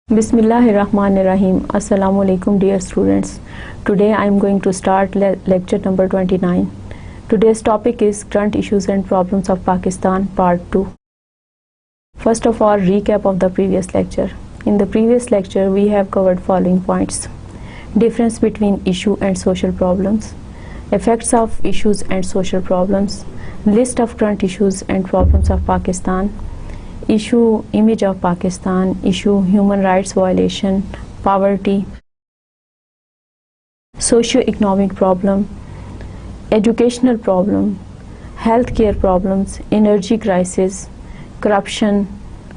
Bismillahirrahmanirrahim. Assalamu alaikum dear students. Today I am going to start lecture number 29. Today's topic is current issues and problems of Pakistan part 2. First of all, recap of the previous lecture. In the previous lecture we have covered following points: difference between issue and social problems, effects of issues and social problems, list of current issues and problems of Pakistan, issue image of Pakistan, issue human rights violation, poverty, socio-economic problem, educational problem, healthcare problems, energy crisis, corruption,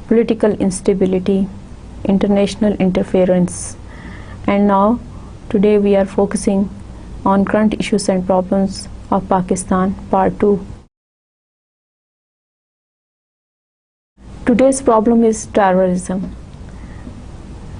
political instability, international interference. And now today we are focusing on current issues and problems of Pakistan part 2. Today's problem is terrorism.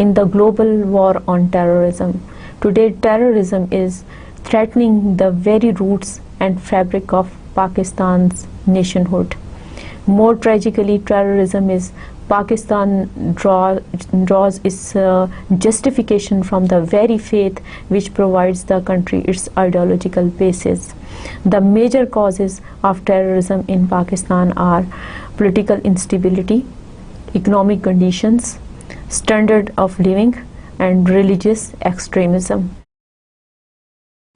in the global war on terrorism. Today, terrorism is threatening the very roots and fabric of Pakistan's nationhood. More tragically, terrorism is Pakistan draws its justification from the very faith which provides the country its ideological basis. The major causes of terrorism in Pakistan are political instability, economic conditions, standard of living and religious extremism.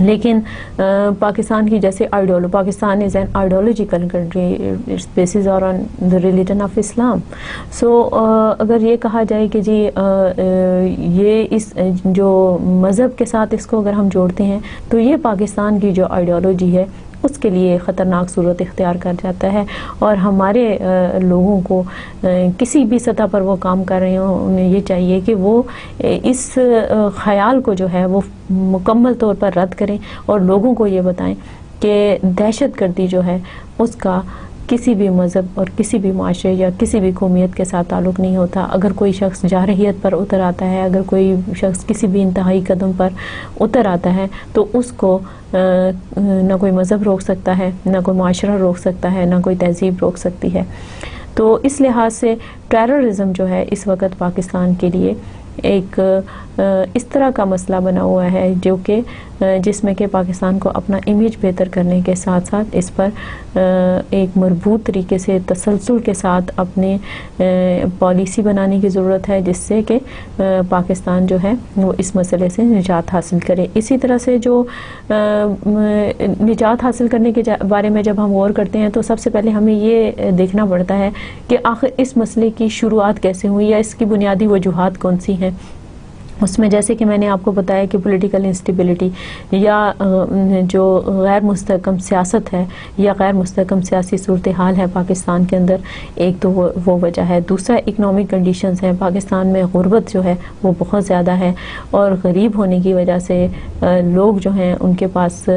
لیکن پاکستان کی جیسے Pakistan is an ideological country, its bases are on the religion of Islam. So اگر یہ کہا جائے کہ جی یہ اس جو مذہب کے ساتھ اس کو اگر ہم جوڑتے ہیں تو یہ پاکستان کی جو آئیڈیولوجی ہے اس کے لیے خطرناک صورت اختیار کر جاتا ہے، اور ہمارے لوگوں کو کسی بھی سطح پر وہ کام کر رہے ہوں انہیں یہ چاہیے کہ وہ اس خیال کو جو ہے وہ مکمل طور پر رد کریں اور لوگوں کو یہ بتائیں کہ دہشت گردی جو ہے اس کا کسی بھی مذہب اور کسی بھی معاشرے یا کسی بھی قومیت کے ساتھ تعلق نہیں ہوتا. اگر کوئی شخص جارحیت پر اتر آتا ہے، اگر کوئی شخص کسی بھی انتہائی قدم پر اتر آتا ہے تو اس کو نہ کوئی مذہب روک سکتا ہے، نہ کوئی معاشرہ روک سکتا ہے، نہ کوئی تہذیب روک سکتی ہے. تو اس لحاظ سے ٹیررزم جو ہے اس وقت پاکستان کے لیے ایک اس طرح کا مسئلہ بنا ہوا ہے جو کہ جس میں کہ پاکستان کو اپنا امیج بہتر کرنے کے ساتھ ساتھ اس پر ایک مربوط طریقے سے تسلسل کے ساتھ اپنے پالیسی بنانے کی ضرورت ہے، جس سے کہ پاکستان جو ہے وہ اس مسئلے سے نجات حاصل کرے. اسی طرح سے جو نجات حاصل کرنے کے بارے میں جب ہم غور کرتے ہیں تو سب سے پہلے ہمیں یہ دیکھنا پڑتا ہے کہ آخر اس مسئلے کی شروعات کیسے ہوئی یا اس کی بنیادی وجوہات کون سی ہیں. اس میں جیسے کہ میں نے آپ کو بتایا کہ پولیٹیکل انسٹیبلٹی یا جو غیر مستحکم سیاست ہے یا غیر مستحکم سیاسی صورتحال ہے پاکستان کے اندر، ایک تو وہ وجہ ہے. دوسرا اکنامک کنڈیشنز ہیں. پاکستان میں غربت جو ہے وہ بہت زیادہ ہے، اور غریب ہونے کی وجہ سے لوگ جو ہیں ان کے پاس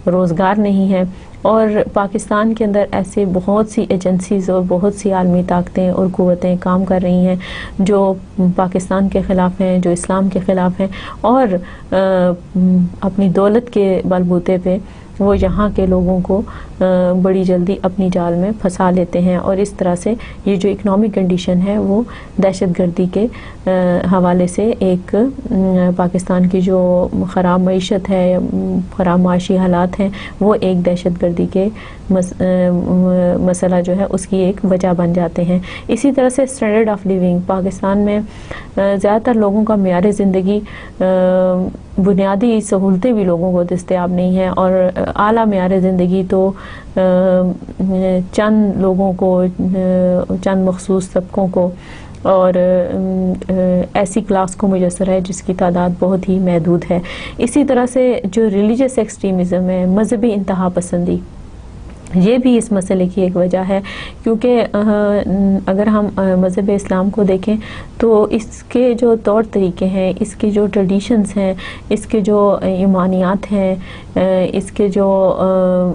روزگار نہیں ہے. اور پاکستان کے اندر ایسے بہت سی ایجنسیز اور بہت سی عالمی طاقتیں اور قوتیں کام کر رہی ہیں جو پاکستان کے خلاف ہیں، جو اسلام کے خلاف ہیں، اور اپنی دولت کے بل بوتے پہ وہ یہاں کے لوگوں کو بڑی جلدی اپنی جال میں پھنسا لیتے ہیں. اور اس طرح سے یہ جو اکنامک کنڈیشن ہے وہ دہشت گردی کے حوالے سے ایک پاکستان کی جو خراب معیشت ہے، خراب معاشی حالات ہیں، وہ ایک دہشت گردی کے مسئلہ جو ہے اس کی ایک وجہ بن جاتے ہیں. اسی طرح سے اسٹینڈرڈ آف لیونگ، پاکستان میں زیادہ تر لوگوں کا معیار زندگی، بنیادی سہولتیں بھی لوگوں کو دستیاب نہیں ہیں، اور اعلیٰ معیار زندگی تو چند لوگوں کو، چند مخصوص طبقوں کو اور ایسی کلاس کو میسر ہے جس کی تعداد بہت ہی محدود ہے. اسی طرح سے جو ریلیجس ایکسٹریمزم ہے، مذہبی انتہا پسندی، یہ بھی اس مسئلے کی ایک وجہ ہے. کیونکہ اگر ہم مذہب اسلام کو دیکھیں تو اس کے جو طور طریقے ہیں، اس کے جو ٹریڈیشنز ہیں، اس کے جو ایمانیات ہیں، اس کے جو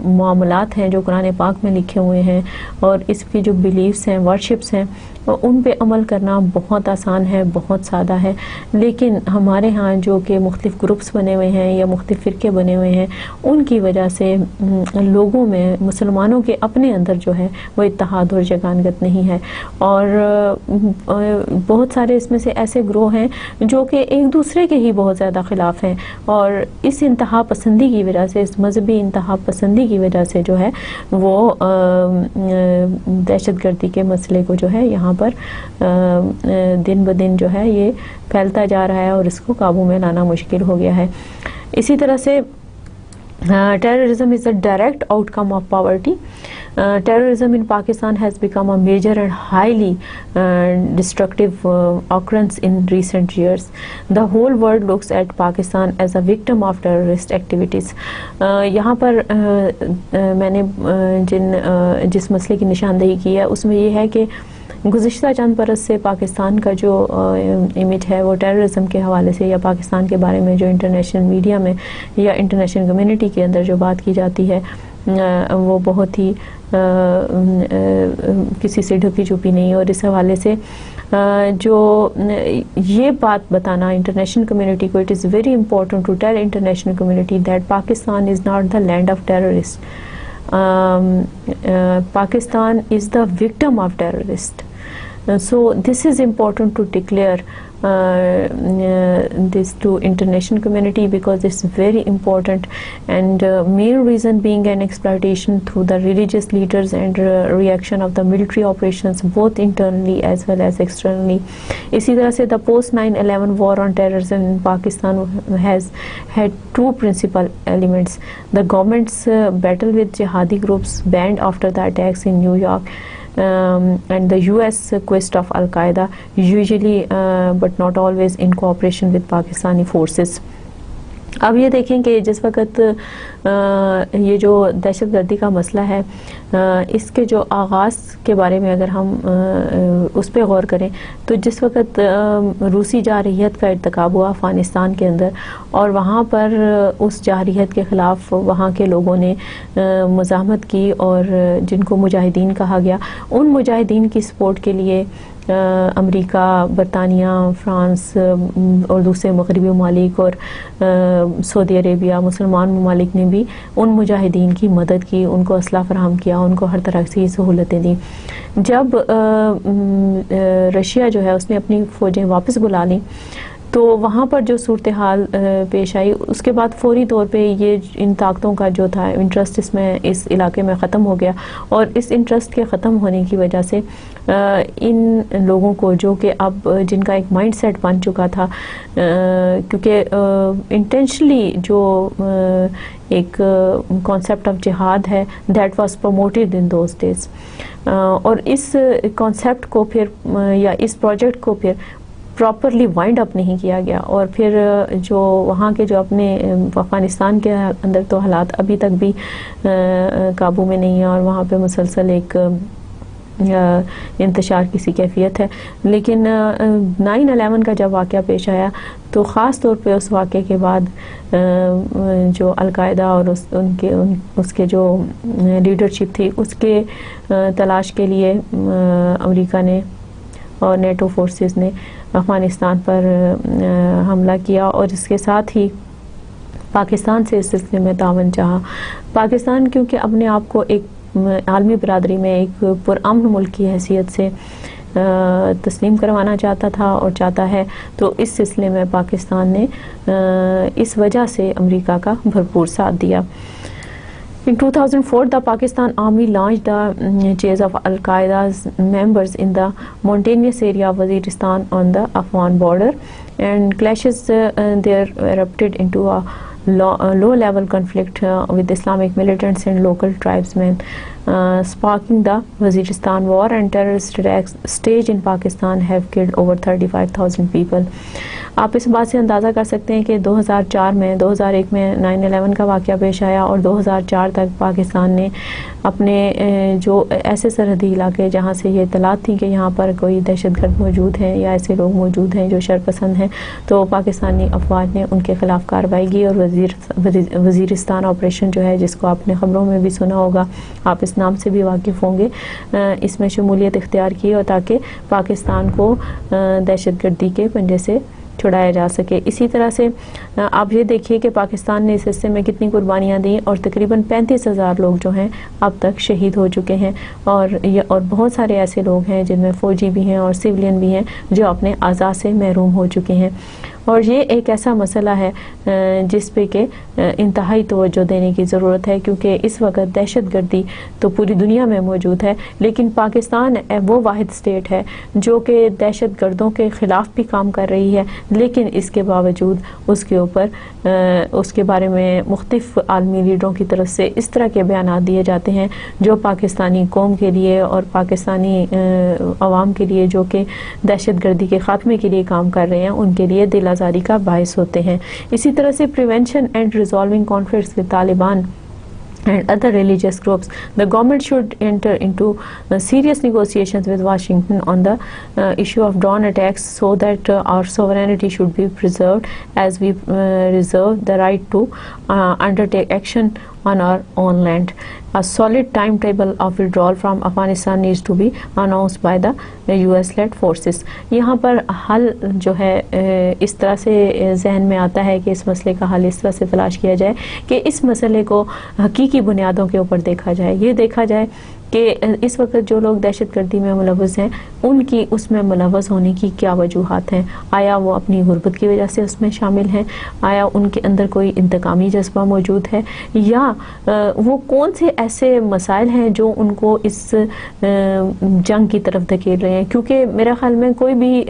معاملات ہیں جو قرآن پاک میں لکھے ہوئے ہیں، اور اس کی جو بلیفز ہیں، ورشپس ہیں، ان پہ عمل کرنا بہت آسان ہے، بہت سادہ ہے. لیکن ہمارے ہاں جو کہ مختلف گروپس بنے ہوئے ہیں یا مختلف فرقے بنے ہوئے ہیں، ان کی وجہ سے لوگوں میں، مسلمانوں کے اپنے اندر جو ہے وہ اتحاد اور یگانگت نہیں ہے. اور بہت سارے اس میں سے ایسے گروہ ہیں جو کہ ایک دوسرے کے ہی بہت زیادہ خلاف ہیں، اور اس انتہا پسندی کی وجہ سے، اس مذہبی انتہا پسندی کی وجہ سے جو ہے وہ دہشت گردی کے مسئلے کو جو ہے یہاں پر دن بدن جو ہے یہ پھیلتا جا رہا ہے، اور اس کو قابو میں لانا مشکل ہو گیا ہے. اسی طرح سے terrorism is a direct outcome of poverty. Terrorism in Pakistan has become a major and highly destructive occurrence in recent years. The whole world looks at Pakistan as a victim of terrorist activities. یہاں پر میں نے جس مسئلے کی نشاندہی کی ہے اس میں یہ ہے کہ گزشتہ چند برس سے پاکستان کا جو امیج ہے وہ ٹیررزم کے حوالے سے، یا پاکستان کے بارے میں جو انٹرنیشنل میڈیا میں یا انٹرنیشنل کمیونٹی کے اندر جو بات کی جاتی ہے وہ بہت ہی کسی سے ڈھکی چھپی نہیں. اور اس حوالے سے جو یہ بات بتانا انٹرنیشنل کمیونٹی کو، it is very important to tell international community that Pakistan is not the land of terrorist. Pakistan is the victim of terrorist. So this is important to declare this to international community, because it's very important, and main reason being an exploitation through the religious leaders and reaction of the military operations both internally as well as externally. اسی طرح سے the post 9/11 war on terrorism in Pakistan has had two principal elements: the government's battle with jihadi groups banned after the attacks in New York, and the US quest of Al-Qaeda, usually but not always in cooperation with Pakistani forces. اب یہ دیکھیں کہ جس وقت یہ جو دہشت گردی کا مسئلہ ہے، اس کے جو آغاز کے بارے میں اگر ہم اس پہ غور کریں تو جس وقت روسی جارحیت کا ارتکاب ہوا افغانستان کے اندر، اور وہاں پر اس جارحیت کے خلاف وہاں کے لوگوں نے مزاحمت کی اور جن کو مجاہدین کہا گیا، ان مجاہدین کی سپورٹ کے لیے امریکہ، برطانیہ، فرانس اور دوسرے مغربی ممالک اور سعودی عربیہ، مسلمان ممالک نے بھی ان مجاہدین کی مدد کی، ان کو اسلحہ فراہم کیا، ان کو ہر طرح کی سہولتیں دیں. جب رشیا جو ہے اس نے اپنی فوجیں واپس بلا لیں تو وہاں پر جو صورتحال پیش آئی، اس کے بعد فوری طور پہ یہ ان طاقتوں کا جو تھا انٹرسٹ اس علاقے میں ختم ہو گیا، اور اس انٹرسٹ کے ختم ہونے کی وجہ سے ان لوگوں کو جو کہ اب جن کا ایک مائنڈ سیٹ بن چکا تھا، کیونکہ انٹینشنلی جو ایک کانسیپٹ آف جہاد ہے that was promoted in those days, اور اس کانسیپٹ کو پھر یا اس پروجیکٹ کو پھر پراپرلی وائنڈ اپ نہیں کیا گیا، اور پھر جو وہاں کے جو اپنے افغانستان کے اندر تو حالات ابھی تک بھی قابو میں نہیں ہیں، اور وہاں پہ مسلسل ایک انتشار کی سی کیفیت ہے. لیکن 9/11 کا جب واقعہ پیش آیا تو خاص طور پہ اس واقعے کے بعد جو القاعدہ اور اس کے جو لیڈرشپ تھی اس کے تلاش کے لیے امریکہ نے اور نیٹو فورسز نے افغانستان پر حملہ کیا، اور اس کے ساتھ ہی پاکستان سے اس سلسلے میں تعاون چاہا. پاکستان کیونکہ اپنے آپ کو ایک عالمی برادری میں ایک پرامن ملک کی حیثیت سے تسلیم کروانا چاہتا تھا اور چاہتا ہے، تو اس سلسلے میں پاکستان نے اس وجہ سے امریکہ کا بھرپور ساتھ دیا. In 2004, the Pakistan Army launched the chase of Al-Qaeda's members in the mountainous area of Waziristan on the Afghan border, and clashes there erupted into a low-level conflict with Islamic militants and local tribesmen, sparking the Waziristan war, and terrorist attacks staged in Pakistan have killed over 35,000 people. آپ اس بات سے اندازہ کر سکتے ہیں کہ 2001 میں 9/11 کا واقعہ پیش آیا، اور 2004 تک پاکستان نے اپنے جو ایسے سرحدی علاقے جہاں سے یہ اطلاعات تھی کہ یہاں پر کوئی دہشت گرد موجود ہیں یا ایسے لوگ موجود ہیں جو شرپسند ہیں، تو پاکستانی افواج نے ان کے خلاف کارروائی کی، اور وزیرستان آپریشن جو ہے جس کو آپ نے خبروں میں بھی سنا ہوگا، آپ اس نام سے بھی واقف ہوں گے، اس میں شمولیت اختیار کی، اور تاکہ پاکستان کو دہشت گردی کے پنجے سے چھڑایا جا سکے. اسی طرح سے آپ یہ دیکھیے کہ پاکستان نے اس حصے میں کتنی قربانیاں دیں، اور تقریباً 35,000 لوگ جو ہیں اب تک شہید ہو چکے ہیں، اور بہت سارے ایسے لوگ ہیں جن میں فوجی بھی ہیں اور سویلین بھی ہیں جو اپنے اعضاء سے محروم ہو چکے ہیں. اور یہ ایک ایسا مسئلہ ہے جس پہ کہ انتہائی توجہ دینے کی ضرورت ہے، کیونکہ اس وقت دہشت گردی تو پوری دنیا میں موجود ہے، لیکن پاکستان وہ واحد اسٹیٹ ہے جو کہ دہشت گردوں کے خلاف بھی کام کر رہی ہے، لیکن اس کے باوجود اس کے اوپر اس کے بارے میں مختلف عالمی لیڈروں کی طرف سے اس طرح کے بیانات دیے جاتے ہیں جو پاکستانی قوم کے لیے اور پاکستانی عوام کے لیے جو کہ دہشت گردی کے خاتمے کے لیے کام کر رہے ہیں ان کے لیے دل آزاری کا باعث ہوتے ہیں. اسی طرح سے prevention and resolving conflicts with Taliban and other religious groups, the government should enter into serious negotiations with Washington on the issue of drone attacks, so that our sovereignty should be preserved, as we reserve the right to undertake action on our own land. A solid timetable of withdrawal from Afghanistan needs to be announced by the US-led forces. یہاں پر حل جو ہے اس طرح سے ذہن میں آتا ہے کہ اس مسئلے کا حل اس طرح سے تلاش کیا جائے کہ اس مسئلے کو حقیقی بنیادوں کے اوپر دیکھا جائے. یہ دیکھا جائے کہ اس وقت جو لوگ دہشت گردی میں ملوث ہیں ان کی اس میں ملوث ہونے کی کیا وجوہات ہیں. آیا وہ اپنی غربت کی وجہ سے اس میں شامل ہیں؟ آیا ان کے اندر کوئی انتقامی جذبہ موجود ہے؟ یا وہ کون سے ایسے مسائل ہیں جو ان کو اس جنگ کی طرف دھکیل رہے ہیں؟ کیونکہ میرا خیال میں کوئی بھی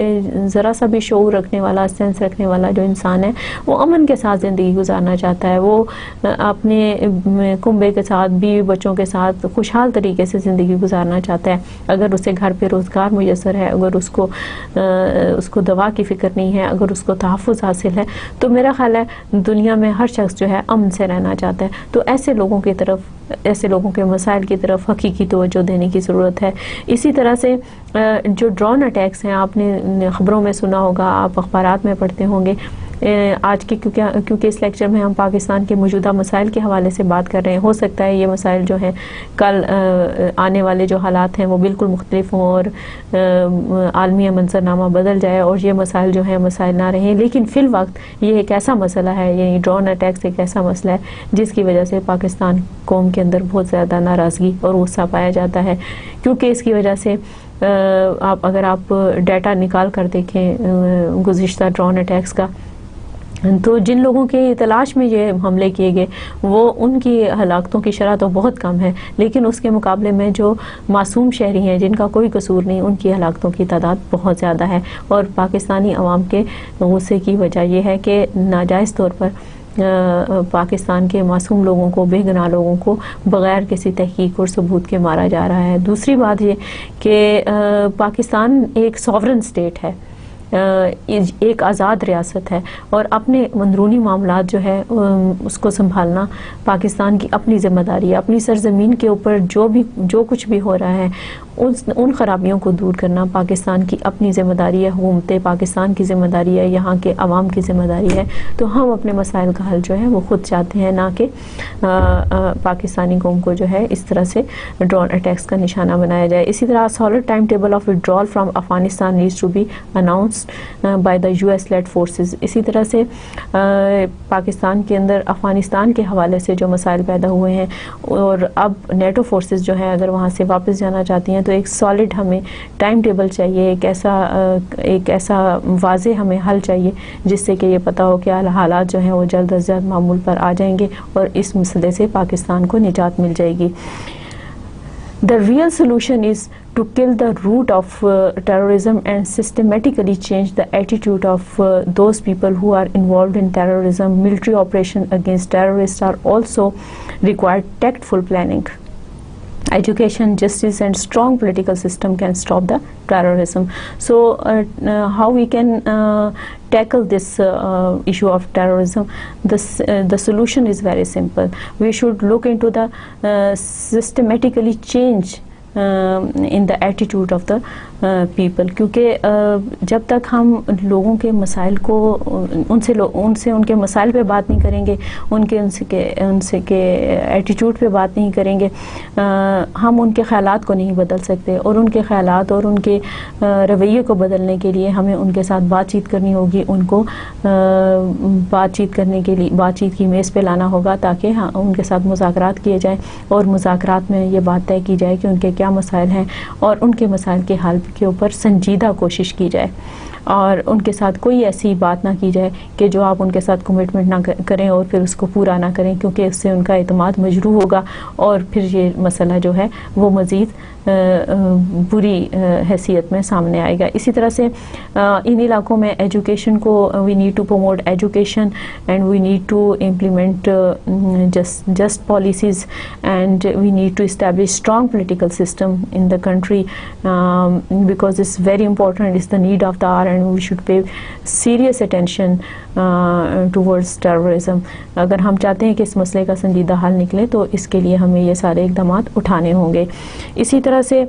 ذرا سا بھی شعور رکھنے والا، سینس رکھنے والا جو انسان ہے وہ امن کے ساتھ زندگی گزارنا چاہتا ہے. وہ اپنے کنبے کے ساتھ، بیوی بچوں کے ساتھ خوشحال طریقے سے زندگی گزارنا چاہتا ہے. اگر اسے گھر پہ روزگار میسر ہے، اگر اس کو دوا کی فکر نہیں ہے، اگر اس کو تحفظ حاصل ہے، تو میرا خیال ہے دنیا میں ہر شخص جو ہے امن سے رہنا چاہتا ہے. تو ایسے لوگوں کی طرف، ایسے لوگوں کے مسائل کی طرف حقیقی توجہ دینے کی ضرورت ہے. اسی طرح سے جو ڈرون اٹیکس ہیں، آپ نے خبروں میں سنا ہوگا، آپ اخبارات میں پڑھتے ہوں گے آج کے، کیونکہ اس لیکچر میں ہم پاکستان کے موجودہ مسائل کے حوالے سے بات کر رہے ہیں. ہو سکتا ہے یہ مسائل جو ہیں کل آنے والے جو حالات ہیں وہ بالکل مختلف ہوں اور عالمی منظرنامہ بدل جائے اور یہ مسائل جو ہیں مسائل نہ رہیں، لیکن فی الوقت یہ ایک ایسا مسئلہ ہے، یعنی ڈرون اٹیکس ایک ایسا مسئلہ ہے جس کی وجہ سے پاکستان قوم کے اندر بہت زیادہ ناراضگی اور غصہ پایا جاتا ہے. کیونکہ اس کی وجہ سے اگر آپ ڈیٹا نکال کر دیکھیں گزشتہ ڈرون اٹیکس کا، تو جن لوگوں کی تلاش میں یہ حملے کیے گئے وہ ان کی ہلاکتوں کی شرح تو بہت کم ہے، لیکن اس کے مقابلے میں جو معصوم شہری ہیں جن کا کوئی قصور نہیں، ان کی ہلاکتوں کی تعداد بہت زیادہ ہے. اور پاکستانی عوام کے غصے کی وجہ یہ ہے کہ ناجائز طور پر پاکستان کے معصوم لوگوں کو، بے گناہ لوگوں کو بغیر کسی تحقیق اور ثبوت کے مارا جا رہا ہے. دوسری بات یہ کہ پاکستان ایک سوورن اسٹیٹ ہے، ایک آزاد ریاست ہے، اور اپنے اندرونی معاملات جو ہے اس کو سنبھالنا پاکستان کی اپنی ذمہ داری ہے. اپنی سرزمین کے اوپر جو کچھ بھی ہو رہا ہے ان خرابیوں کو دور کرنا پاکستان کی اپنی ذمہ داری ہے، حکومت پاکستان کی ذمہ داری ہے، یہاں کے عوام کی ذمہ داری ہے. تو ہم اپنے مسائل کا حل جو ہے وہ خود چاہتے ہیں، نہ کہ پاکستانی قوم کو جو ہے اس طرح سے ڈرون اٹیکس کا نشانہ بنایا جائے. اسی طرح solid time table of withdrawal from Afghanistan needs to be announced by the US led forces. اسی طرح سے پاکستان کے اندر افغانستان کے حوالے سے جو مسائل پیدا ہوئے ہیں، اور اب نیٹو فورسز جو ہیں اگر وہاں سے واپس جانا چاہتی ہیں تو ایک سالڈ ہمیں ٹائم ٹیبل چاہیے، ایک ایسا واضح ہمیں حل چاہیے جس سے کہ یہ پتہ ہو کہ حالات جو ہیں وہ جلد از جلد معمول پر آ جائیں گے اور اس مسئلے سے پاکستان کو نجات مل جائے گی. The real solution is to kill the root of terrorism and systematically change the attitude of those people who are involved in terrorism. Military operations against terrorists are also require tactful planning. Education, justice and strong political system can stop the terrorism. So how we can tackle this issue of terrorism? The solution is very simple. We should look into the systematically change in the attitude of the people. کیونکہ جب تک ہم لوگوں کے مسائل کو ان سے ان کے مسائل پہ بات نہیں کریں گے، ان سے کے ایٹیٹیوڈ پہ بات نہیں کریں گے، ہم ان کے خیالات کو نہیں بدل سکتے. اور ان کے خیالات اور ان کے رویے کو بدلنے کے لیے ہمیں ان کے ساتھ بات چیت کرنی ہوگی، ان کو بات چیت کرنے کے لیے بات چیت کی میز پہ لانا ہوگا تاکہ ان کے ساتھ مذاکرات کیے جائیں، اور مذاکرات میں یہ بات طے کی جائے کہ ان کے کیا مسائل ہیں اور ان کے مسائل کے حل کے اوپر سنجیدہ کوشش کی جائے، اور ان کے ساتھ کوئی ایسی بات نہ کی جائے کہ جو آپ ان کے ساتھ کمٹمنٹ نہ کریں اور پھر اس کو پورا نہ کریں، کیونکہ اس سے ان کا اعتماد مجروح ہوگا اور پھر یہ مسئلہ جو ہے وہ مزید بری حیثیت میں سامنے آئے گا. اسی طرح سے ان علاقوں میں ایجوکیشن کو we need to promote education and we need to implement just policies and we need to establish strong political system in the country because it's very important, it's the need of the hour and we should pay serious attention towards terrorism. اگر ہم چاہتے ہیں کہ اس مسئلے کا سنجیدہ حل نکلے تو اس کے لیے ہمیں یہ سارے اقدامات اٹھانے ہوں گے. اسی طرح سے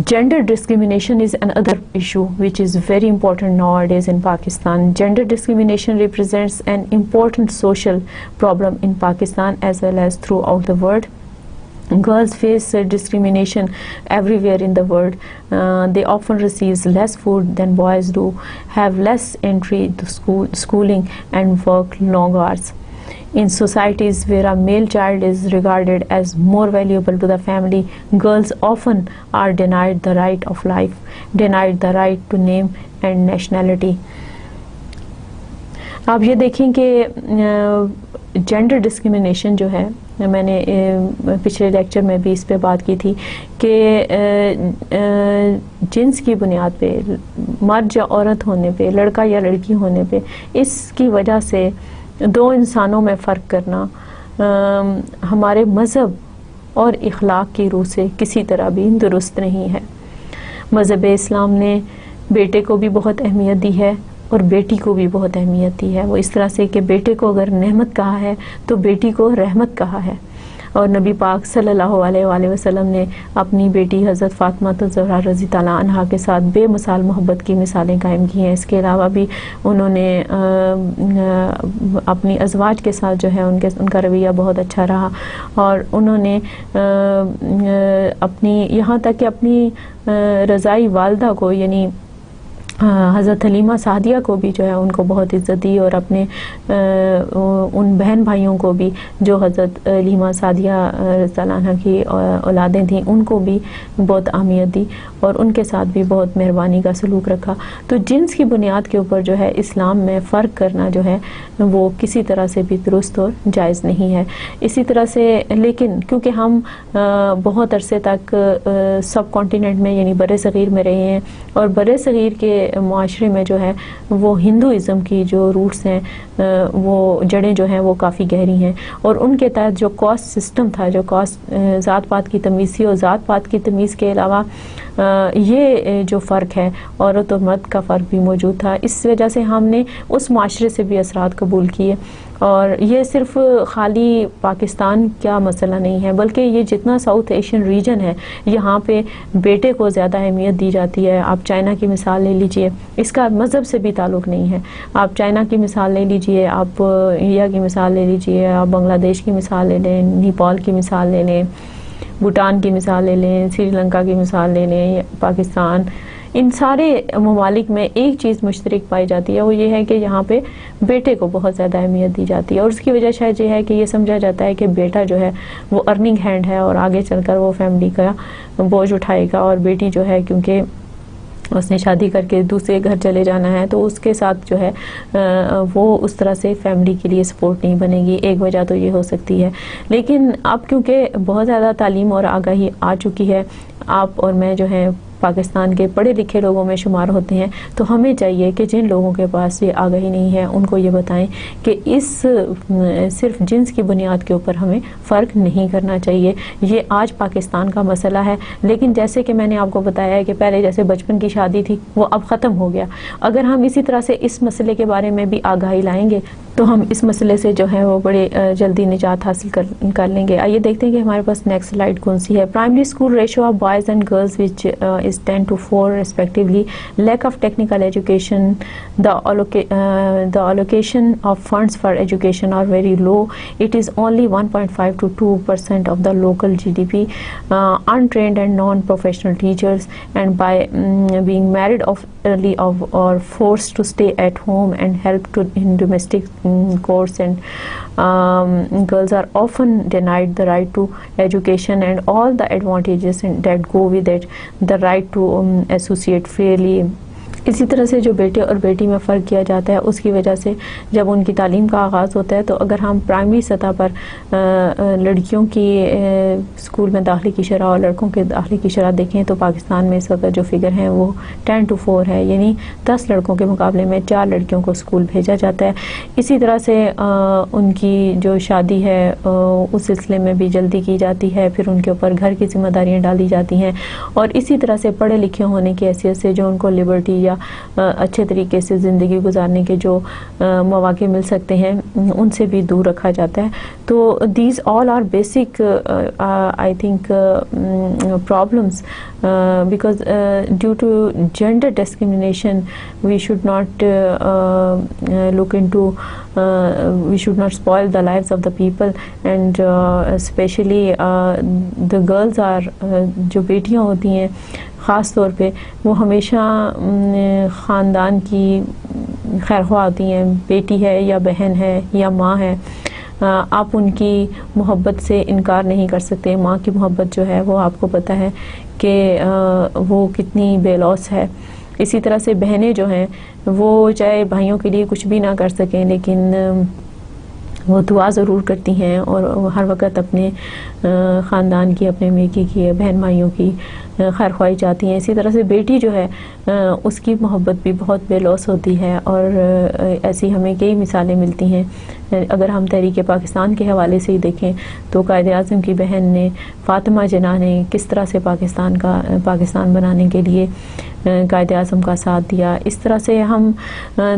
gender discrimination is another issue which is very important nowadays in Pakistan. Gender discrimination represents an important social problem in Pakistan as well as throughout the world. Girls face discrimination everywhere in the world. They often receive less food than boys do, have less entry to schooling and work long hours. In societies where a male child is regarded as more valuable to the family, girls often are denied the right of life, denied the right to name and nationality. آپ یہ دیکھیں کہ gender discrimination جو ہے، میں نے پچھلے lecture میں بھی اس پہ بات کی تھی کہ جنس کی بنیاد پہ، مرد یا عورت ہونے پہ، لڑکا یا لڑکی ہونے پہ، اس کی وجہ سے دو انسانوں میں فرق کرنا ہمارے مذہب اور اخلاق کی روح سے کسی طرح بھی درست نہیں ہے. مذہب اسلام نے بیٹے کو بھی بہت اہمیت دی ہے اور بیٹی کو بھی بہت اہمیت دی ہے. وہ اس طرح سے کہ بیٹے کو اگر نعمت کہا ہے تو بیٹی کو رحمت کہا ہے. اور نبی پاک صلی اللہ علیہ وآلہ وسلم نے اپنی بیٹی حضرت فاطمہ الزہرا رضی تعالیٰ عنہا کے ساتھ بے مثال محبت کی مثالیں قائم کی ہیں. اس کے علاوہ بھی انہوں نے اپنی ازواج کے ساتھ جو ہے ان کا رویہ بہت اچھا رہا، اور انہوں نے اپنی یہاں تک کہ اپنی رضائی والدہ کو، یعنی حضرت حلیمہ سعدیہ کو بھی جو ہے ان کو بہت عزت دی، اور اپنے ان بہن بھائیوں کو بھی جو حضرت حلیمہ سعدیہ رضی اللہ عنہ کی اولادیں تھیں ان کو بھی بہت اہمیت دی، اور ان کے ساتھ بھی بہت مہربانی کا سلوک رکھا. تو جنس کی بنیاد کے اوپر جو ہے اسلام میں فرق کرنا جو ہے وہ کسی طرح سے بھی درست اور جائز نہیں ہے. اسی طرح سے لیکن کیونکہ ہم بہت عرصے تک سب کانٹیننٹ میں یعنی بر صغیر میں رہے ہیں، اور بر صغیر کے معاشرے میں جو ہے وہ ہندوازم کی جو روٹس ہیں، وہ جڑیں جو ہیں وہ کافی گہری ہیں، اور ان کے تحت جو کاسٹ سسٹم تھا، جو کاسٹ ذات پات کی تمیز تھی، اور ذات پات کی تمیز کے علاوہ یہ جو فرق ہے عورت اور مرد کا فرق بھی موجود تھا. اس وجہ سے ہم نے اس معاشرے سے بھی اثرات قبول کیے. اور یہ صرف خالی پاکستان کا مسئلہ نہیں ہے، بلکہ یہ جتنا ساؤتھ ایشین ریجن ہے یہاں پہ بیٹے کو زیادہ اہمیت دی جاتی ہے. آپ چائنا کی مثال لے لیجئے، اس کا مذہب سے بھی تعلق نہیں ہے. آپ چائنا کی مثال لے لیجئے، آپ انڈیا کی مثال لے لیجئے، آپ بنگلہ دیش کی مثال لے لیں، نیپال کی مثال لے لیں، بھوٹان کی مثال لے لیں، سری لنکا کی مثال لے لیں، پاکستان. ان سارے ممالک میں ایک چیز مشترک پائی جاتی ہے، وہ یہ ہے کہ یہاں پہ بیٹے کو بہت زیادہ اہمیت دی جاتی ہے. اور اس کی وجہ شاید یہ ہے کہ یہ سمجھا جاتا ہے کہ بیٹا جو ہے وہ ارننگ ہینڈ ہے، اور آگے چل کر وہ فیملی کا بوجھ اٹھائے گا، اور بیٹی جو ہے کیونکہ اس نے شادی کر کے دوسرے گھر چلے جانا ہے تو اس کے ساتھ جو ہے وہ اس طرح سے فیملی کے لیے سپورٹ نہیں بنے گی. ایک وجہ تو یہ ہو سکتی ہے. لیکن اب کیونکہ بہت زیادہ تعلیم اور آگاہی آ چکی ہے، آپ اور میں جو ہے پاکستان کے پڑھے لکھے لوگوں میں شمار ہوتے ہیں، تو ہمیں چاہیے کہ جن لوگوں کے پاس یہ آگاہی نہیں ہے ان کو یہ بتائیں کہ اس صرف جنس کی بنیاد کے اوپر ہمیں فرق نہیں کرنا چاہیے. یہ آج پاکستان کا مسئلہ ہے، لیکن جیسے کہ میں نے آپ کو بتایا ہے کہ پہلے جیسے بچپن کی شادی تھی وہ اب ختم ہو گیا. اگر ہم اسی طرح سے اس مسئلے کے بارے میں بھی آگاہی لائیں گے تو ہم اس مسئلے سے جو ہے وہ بڑے جلدی نجات حاصل کر لیں گے. آئیے دیکھتے ہیں کہ ہمارے پاس نیکسٹ سلائیڈ کون سی ہے. Primary school ratio of boys and girls which is 10:4 respectively. Lack of technical education, the allocation of funds for education are very low. It is only 1.5 to 2% of the local GDP. Untrained and non-professional teachers, and by being married off early or forced to stay at home and help to in domestic chores, and girls are often denied the right to education and all the advantages that go with it, the right to associate freely. اسی طرح سے جو بیٹے اور بیٹی میں فرق کیا جاتا ہے اس کی وجہ سے جب ان کی تعلیم کا آغاز ہوتا ہے، تو اگر ہم پرائمری سطح پر لڑکیوں کی اسکول میں داخلے کی شرح اور لڑکوں کے داخلے کی شرح دیکھیں تو پاکستان میں اس وقت جو فگر ہیں وہ 10:4 ہے، یعنی 10 لڑکوں کے مقابلے میں 4 لڑکیوں کو اسکول بھیجا جاتا ہے. اسی طرح سے ان کی جو شادی ہے اس سلسلے میں بھی جلدی کی جاتی ہے، پھر ان کے اوپر گھر کی ذمہ داریاں ڈالی جاتی ہیں، اور اسی طرح سے پڑھے لکھے ہونے کی حیثیت سے جو ان کو لبرٹی یا اچھے طریقے سے زندگی گزارنے کے جو مواقع مل سکتے ہیں ان سے بھی دور رکھا جاتا ہے. تو these all are basic I think problems because due to gender discrimination we should not look into we should not spoil the lives of the people, and especially the girls are جو بیٹیاں ہوتی ہیں خاص طور پہ وہ ہمیشہ خاندان کی خیرخواہ ہوتی ہیں. بیٹی ہے یا بہن ہے یا ماں ہے، آپ ان کی محبت سے انکار نہیں کر سکتے. ماں کی محبت جو ہے وہ آپ کو پتہ ہے کہ وہ کتنی بے لوث ہے. اسی طرح سے بہنیں جو ہیں وہ چاہے بھائیوں کے لیے کچھ بھی نہ کر سکیں لیکن وہ دعا ضرور کرتی ہیں اور ہر وقت اپنے خاندان کی, اپنے میکی کی, بہن بھائیوں کی خیر خواہی چاہتی ہیں. اسی طرح سے بیٹی جو ہے اس کی محبت بھی بہت بے لوث ہوتی ہے اور ایسی ہمیں کئی مثالیں ملتی ہیں. اگر ہم تحریک پاکستان کے حوالے سے ہی دیکھیں تو قائد اعظم کی بہن نے, فاطمہ جناح نے کس طرح سے پاکستان بنانے کے لیے قائد اعظم کا ساتھ دیا. اس طرح سے ہم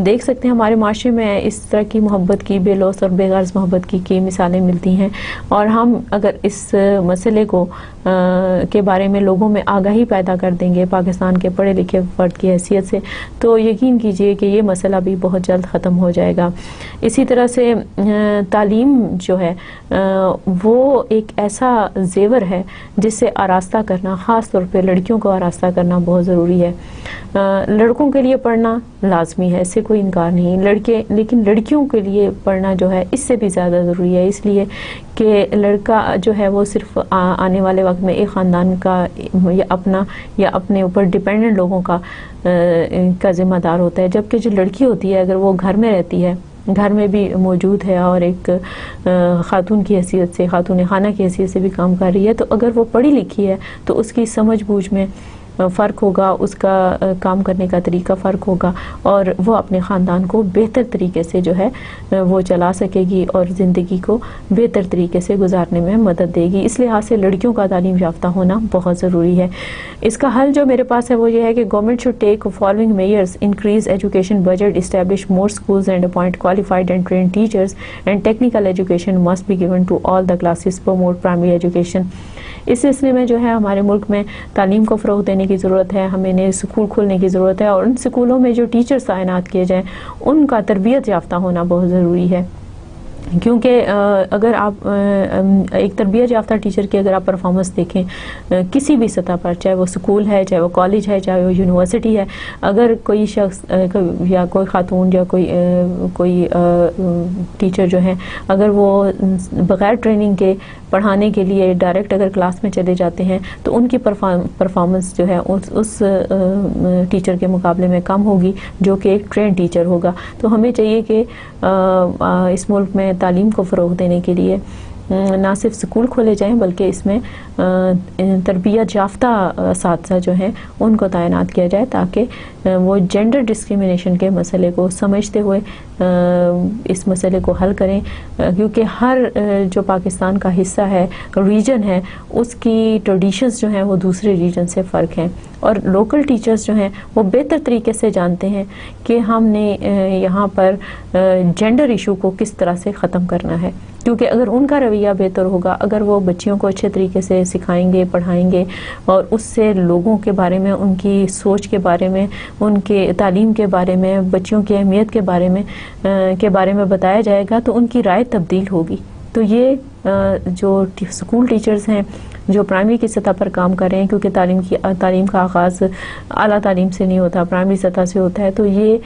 دیکھ سکتے ہیں ہمارے معاشرے میں اس طرح کی محبت کی, بے لوث اور بے غرض محبت کی کئی مثالیں ملتی ہیں. اور ہم اگر اس مسئلے کو کے بارے میں لوگوں میں آگاہی پیدا کر دیں گے پاکستان کے پڑھے لکھے فرد کی حیثیت سے تو یقین کیجئے کہ یہ مسئلہ بھی بہت جلد ختم ہو جائے گا. اسی طرح سے تعلیم جو ہے وہ ایک ایسا زیور ہے جس سے آراستہ کرنا, خاص طور پہ لڑکیوں کو آراستہ کرنا بہت ضروری ہے. لڑکوں کے لیے پڑھنا لازمی ہے, اس سے کوئی انکار نہیں, لیکن لڑکیوں کے لیے پڑھنا جو ہے اس سے بھی زیادہ ضروری ہے, اس لیے کہ لڑکا جو ہے وہ صرف آنے والے وقت میں ایک خاندان کا یا اپنے اوپر ڈیپینڈنٹ لوگوں کا ذمہ دار ہوتا ہے, جبکہ جو لڑکی ہوتی ہے اگر وہ گھر میں رہتی ہے, گھر میں بھی موجود ہے اور ایک خاتون کی حیثیت سے, خاتون خانہ کی حیثیت سے بھی کام کر رہی ہے, تو اگر وہ پڑھی لکھی ہے تو اس کی سمجھ بوجھ میں فرق ہوگا, اس کا کام کرنے کا طریقہ فرق ہوگا اور وہ اپنے خاندان کو بہتر طریقے سے جو ہے وہ چلا سکے گی اور زندگی کو بہتر طریقے سے گزارنے میں مدد دے گی. اس لحاظ سے لڑکیوں کا تعلیم یافتہ ہونا بہت ضروری ہے. اس کا حل جو میرے پاس ہے وہ یہ ہے کہ government should take following measures: increase education budget, establish more schools and appoint qualified and trained teachers, and technical education must be given to all the classes, promote primary education. اس سلسلے میں جو ہے ہمارے ملک میں تعلیم کو فروغ دینے کی ضرورت ہے, ہمیں نئے اسکول کھولنے کی ضرورت ہے اور ان اسکولوں میں جو ٹیچرز تعینات کیے جائیں ان کا تربیت یافتہ ہونا بہت ضروری ہے. کیونکہ اگر آپ ایک تربیت یافتہ ٹیچر کی اگر آپ پرفارمنس دیکھیں کسی بھی سطح پر, چاہے وہ اسکول ہے, چاہے وہ کالج ہے, چاہے وہ یونیورسٹی ہے, اگر کوئی شخص یا کوئی خاتون یا کوئی ٹیچر جو ہیں اگر وہ بغیر ٹریننگ کے پڑھانے کے لیے ڈائریکٹ اگر کلاس میں چلے جاتے ہیں تو ان کی پرفارمنس جو ہے اس ٹیچر کے مقابلے میں کم ہوگی جو کہ ایک ٹرین ٹیچر ہوگا. تو ہمیں چاہیے کہ اس ملک میں تعلیم کو فروغ دینے کے لیے نہ صرف اسکول کھولے جائیں بلکہ اس میں تربیت یافتہ اساتذہ جو ہیں ان کو تعینات کیا جائے تاکہ وہ جینڈر ڈسکریمنیشن کے مسئلے کو سمجھتے ہوئے اس مسئلے کو حل کریں, کیونکہ ہر جو پاکستان کا حصہ ہے, ریجن ہے, اس کی ٹریڈیشنز جو ہیں وہ دوسرے ریجن سے فرق ہیں اور لوکل ٹیچرز جو ہیں وہ بہتر طریقے سے جانتے ہیں کہ ہم نے یہاں پر جینڈر ایشو کو کس طرح سے ختم کرنا ہے. کیونکہ اگر ان کا رویہ بہتر ہوگا, اگر وہ بچیوں کو اچھے طریقے سے سکھائیں گے, پڑھائیں گے اور اس سے لوگوں کے بارے میں, ان کی سوچ کے بارے میں, ان کے تعلیم کے بارے میں, بچیوں کی اہمیت کے بارے میں بتایا جائے گا تو ان کی رائے تبدیل ہوگی. تو یہ جو اسکول ٹیچرز ہیں جو پرائمری کی سطح پر کام کر رہے ہیں, کیونکہ تعلیم کا آغاز اعلیٰ تعلیم سے نہیں ہوتا, پرائمری سطح سے ہوتا ہے, تو یہ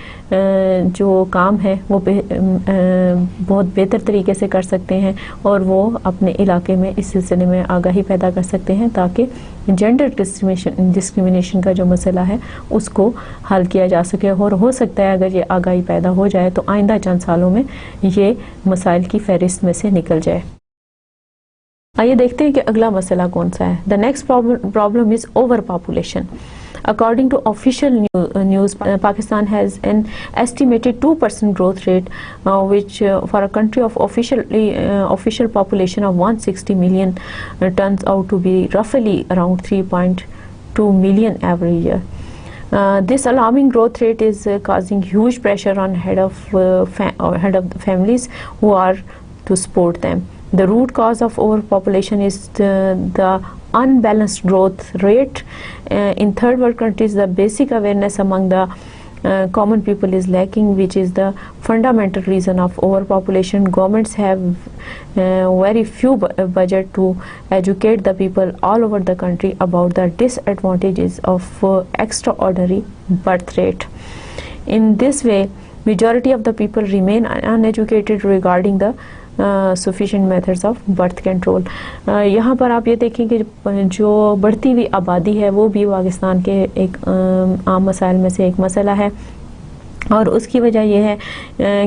جو کام ہے وہ بہت بہتر طریقے سے کر سکتے ہیں اور وہ اپنے علاقے میں اس سلسلے میں آگاہی پیدا کر سکتے ہیں تاکہ جینڈر ڈسکریمنیشن کا جو مسئلہ ہے اس کو حل کیا جا سکے. اور ہو سکتا ہے اگر یہ آگاہی پیدا ہو جائے تو آئندہ چند سالوں میں یہ مسائل کی فہرست میں سے نکل جائے. آئیے دیکھتے ہیں کہ اگلا مسئلہ کون سا ہے. The next problem is overpopulation. According to official news, Pakistan has an estimated 2% growth rate, which for a country of official population of 160 million turns out to be roughly around 3.2 million every year. This alarming growth rate is causing huge pressure on head of the families who are to support them. The root cause of overpopulation is the unbalanced growth rate. In third world countries, the basic awareness among the common people is lacking, which is the fundamental reason of overpopulation. Governments have very few budget to educate the people all over the country about the disadvantages of extraordinary birth rate. In this way, majority of the people remain uneducated regarding the sufficient methods of birth control. یہاں پر آپ یہ دیکھیں کہ جو بڑھتی ہوئی آبادی ہے وہ بھی پاکستان کے ایک عام مسائل میں سے ایک مسئلہ ہے، اور اس کی وجہ یہ ہے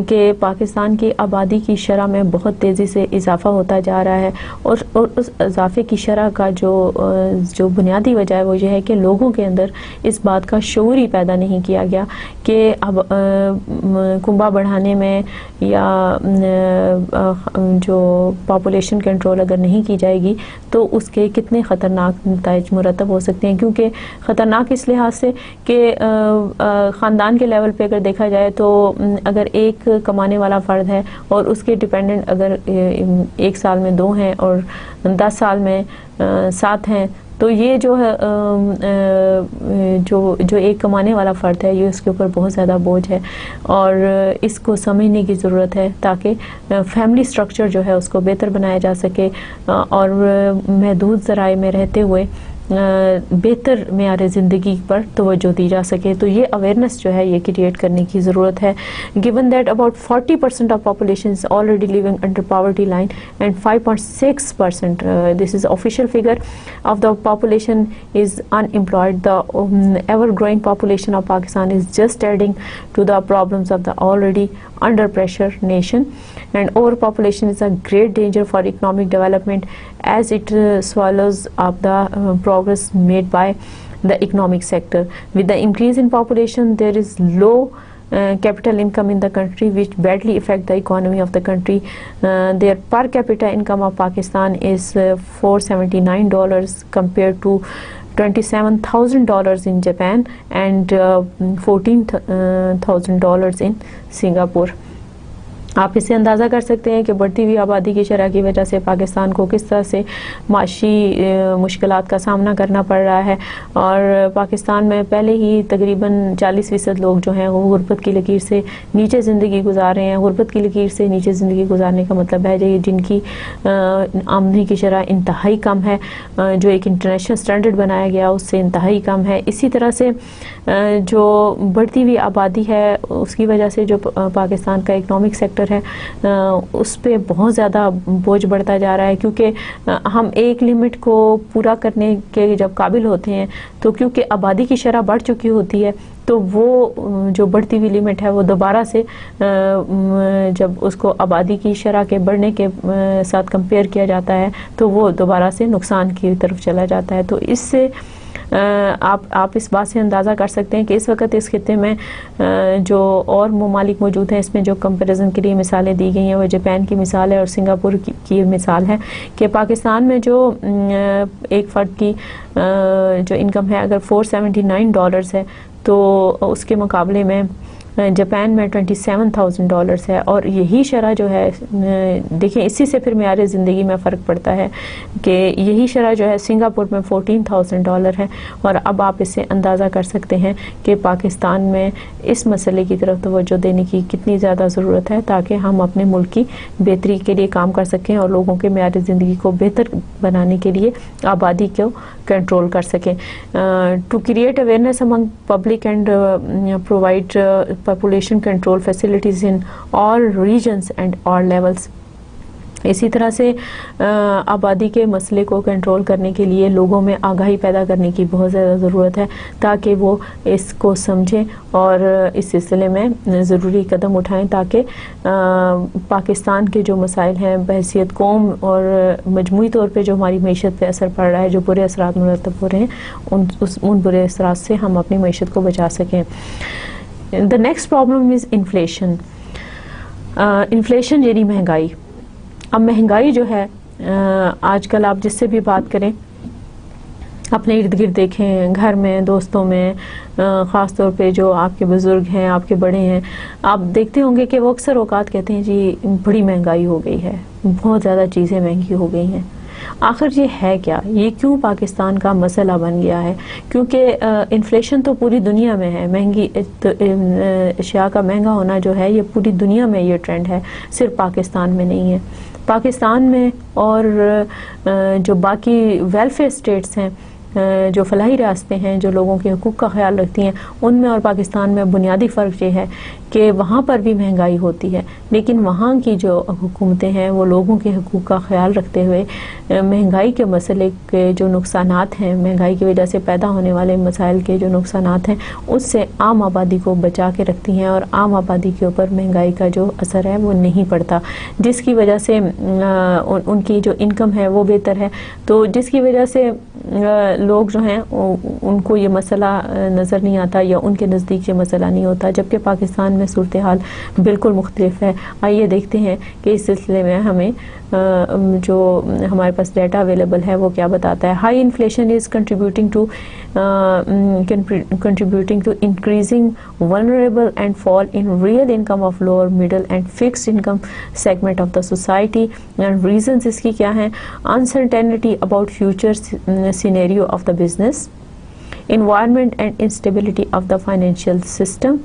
کہ پاکستان کی آبادی کی شرح میں بہت تیزی سے اضافہ ہوتا جا رہا ہے، اور اس اضافے کی شرح کا جو بنیادی وجہ ہے وہ یہ ہے کہ لوگوں کے اندر اس بات کا شعور ہی پیدا نہیں کیا گیا کہ اب کنبہ بڑھانے میں یا جو پاپولیشن کنٹرول اگر نہیں کی جائے گی تو اس کے کتنے خطرناک نتائج مرتب ہو سکتے ہیں. کیونکہ خطرناک اس لحاظ سے کہ خاندان کے لیول پہ اگر دیکھا جائے تو اگر ایک کمانے والا فرد ہے اور اس کے ڈیپینڈنٹ اگر 1 سال میں 2 ہیں اور 10 سال میں 7 ہیں، تو یہ جو ہے جو ایک کمانے والا فرد ہے یہ اس کے اوپر بہت زیادہ بوجھ ہے، اور اس کو سمجھنے کی ضرورت ہے تاکہ فیملی سٹرکچر جو ہے اس کو بہتر بنایا جا سکے اور محدود ذرائع میں رہتے ہوئے بہتر معیار زندگی پر توجہ دی جا سکے. تو یہ اویئرنیس جو ہے یہ کریٹ کرنے کی ضرورت ہے. given that about 40% of population is already living under poverty line and 5.6% this is official figure of the population is unemployed, the ever growing population of Pakistan is just adding to the problems of the already under pressure nation, and overpopulation is a great danger for economic development as it swallows up the progress made by the economic sector. With the increase in population, there is low capital income in the country which badly affect the economy of the country. Their per capita income of Pakistan is $479 compared to $27,000 in Japan and $14,000 in Singapore. آپ اس سے اندازہ کر سکتے ہیں کہ بڑھتی ہوئی آبادی کی شرح کی وجہ سے پاکستان کو کس طرح سے معاشی مشکلات کا سامنا کرنا پڑ رہا ہے، اور پاکستان میں پہلے ہی تقریباً 40% لوگ جو ہیں وہ غربت کی لکیر سے نیچے زندگی گزار رہے ہیں. غربت کی لکیر سے نیچے زندگی گزارنے کا مطلب ہے جن کی آمدنی کی شرح انتہائی کم ہے، جو ایک انٹرنیشنل سٹینڈرڈ بنایا گیا اس سے انتہائی کم ہے. اسی طرح سے جو بڑھتی ہوئی آبادی ہے اس کی وجہ سے جو پاکستان کا اکنامک سیکٹر ہے اس پہ بہت زیادہ بوجھ بڑھتا جا رہا ہے، کیونکہ ہم ایک لمٹ کو پورا کرنے کے جب قابل ہوتے ہیں تو کیونکہ آبادی کی شرح بڑھ چکی ہوتی ہے تو وہ جو بڑھتی ہوئی لمٹ ہے وہ دوبارہ سے جب اس کو آبادی کی شرح کے بڑھنے کے ساتھ کمپیئر کیا جاتا ہے تو وہ دوبارہ سے نقصان کی طرف چلا جاتا ہے. تو اس سے آپ اس بات سے اندازہ کر سکتے ہیں کہ اس وقت اس خطے میں جو اور ممالک موجود ہیں اس میں جو کمپیریزن کے لیے مثالیں دی گئی ہیں وہ جاپان کی مثال ہے اور سنگاپور کی مثال ہے کہ پاکستان میں جو ایک فرد کی جو انکم ہے اگر $479 ہے تو اس کے مقابلے میں جاپان میں $27,000 ہے، اور یہی شرح جو ہے دیکھیں اسی سے پھر معیار زندگی میں فرق پڑتا ہے کہ یہی شرح جو ہے سنگاپور میں $14,000 ہے. اور اب آپ اس سے اندازہ کر سکتے ہیں کہ پاکستان میں اس مسئلے کی طرف توجہ دینے کی کتنی زیادہ ضرورت ہے تاکہ ہم اپنے ملک کی بہتری کے لیے کام کر سکیں اور لوگوں کے معیار زندگی کو بہتر بنانے کے لیے آبادی کو کنٹرول کر سکیں. To create awareness among public and provide population control facilities in all regions and all levels. اسی طرح سے آبادی کے مسئلے کو کنٹرول کرنے کے لیے لوگوں میں آگاہی پیدا کرنے کی بہت زیادہ ضرورت ہے تاکہ وہ اس کو سمجھیں اور اس سلسلے میں ضروری قدم اٹھائیں تاکہ پاکستان کے جو مسائل ہیں بحیثیت قوم اور مجموعی طور پہ جو ہماری معیشت پہ اثر پڑ رہا ہے، جو برے اثرات مرتب ہو رہے ہیں، ان برے اثرات سے ہم اپنی معیشت کو بچا سکیں. The next problem is inflation. Inflation یعنی مہنگائی. اب مہنگائی جو ہے آج کل آپ جس سے بھی بات کریں، اپنے ارد گرد دیکھیں، گھر میں، دوستوں میں، خاص طور پہ جو آپ کے بزرگ ہیں، آپ کے بڑے ہیں، آپ دیکھتے ہوں گے کہ وہ اکثر اوقات کہتے ہیں جی بڑی مہنگائی ہو گئی ہے، بہت زیادہ چیزیں مہنگی ہو گئی ہیں. آخر یہ ہے کیا؟ یہ کیوں پاکستان کا مسئلہ بن گیا ہے؟ کیونکہ انفلیشن تو پوری دنیا میں ہے، مہنگی اشیاء کا مہنگا ہونا جو ہے یہ پوری دنیا میں یہ ٹرینڈ ہے، صرف پاکستان میں نہیں ہے. پاکستان میں اور جو باقی ویلفیئر اسٹیٹس ہیں جو فلاحی ریاستیں ہیں جو لوگوں کے حقوق کا خیال رکھتی ہیں ان میں اور پاکستان میں بنیادی فرق یہ ہے کہ وہاں پر بھی مہنگائی ہوتی ہے، لیکن وہاں کی جو حکومتیں ہیں وہ لوگوں کے حقوق کا خیال رکھتے ہوئے مہنگائی کے مسئلے کے جو نقصانات ہیں، مہنگائی کی وجہ سے پیدا ہونے والے مسائل کے جو نقصانات ہیں اس سے عام آبادی کو بچا کے رکھتی ہیں، اور عام آبادی کے اوپر مہنگائی کا جو اثر ہے وہ نہیں پڑتا، جس کی وجہ سے ان کی جو انکم ہے وہ بہتر ہے، تو جس کی وجہ سے لوگ جو ہیں ان کو یہ مسئلہ نظر نہیں آتا یا ان کے نزدیک یہ مسئلہ نہیں ہوتا، جبکہ پاکستان میں صورتحال بالکل مختلف ہے۔ آئیے دیکھتے ہیں کہ اس سلسلے میں ہمیں جو ہمارے پاس ڈیٹا اویلیبل ہے وہ کیا بتاتا ہے۔ High inflation is contributing to increasing vulnerable and fall in real income of lower middle and fixed income segment of the society, and reasons اس کی کیا ہیں؟ uncertainty about future scenario of the business, environment and instability of the financial system,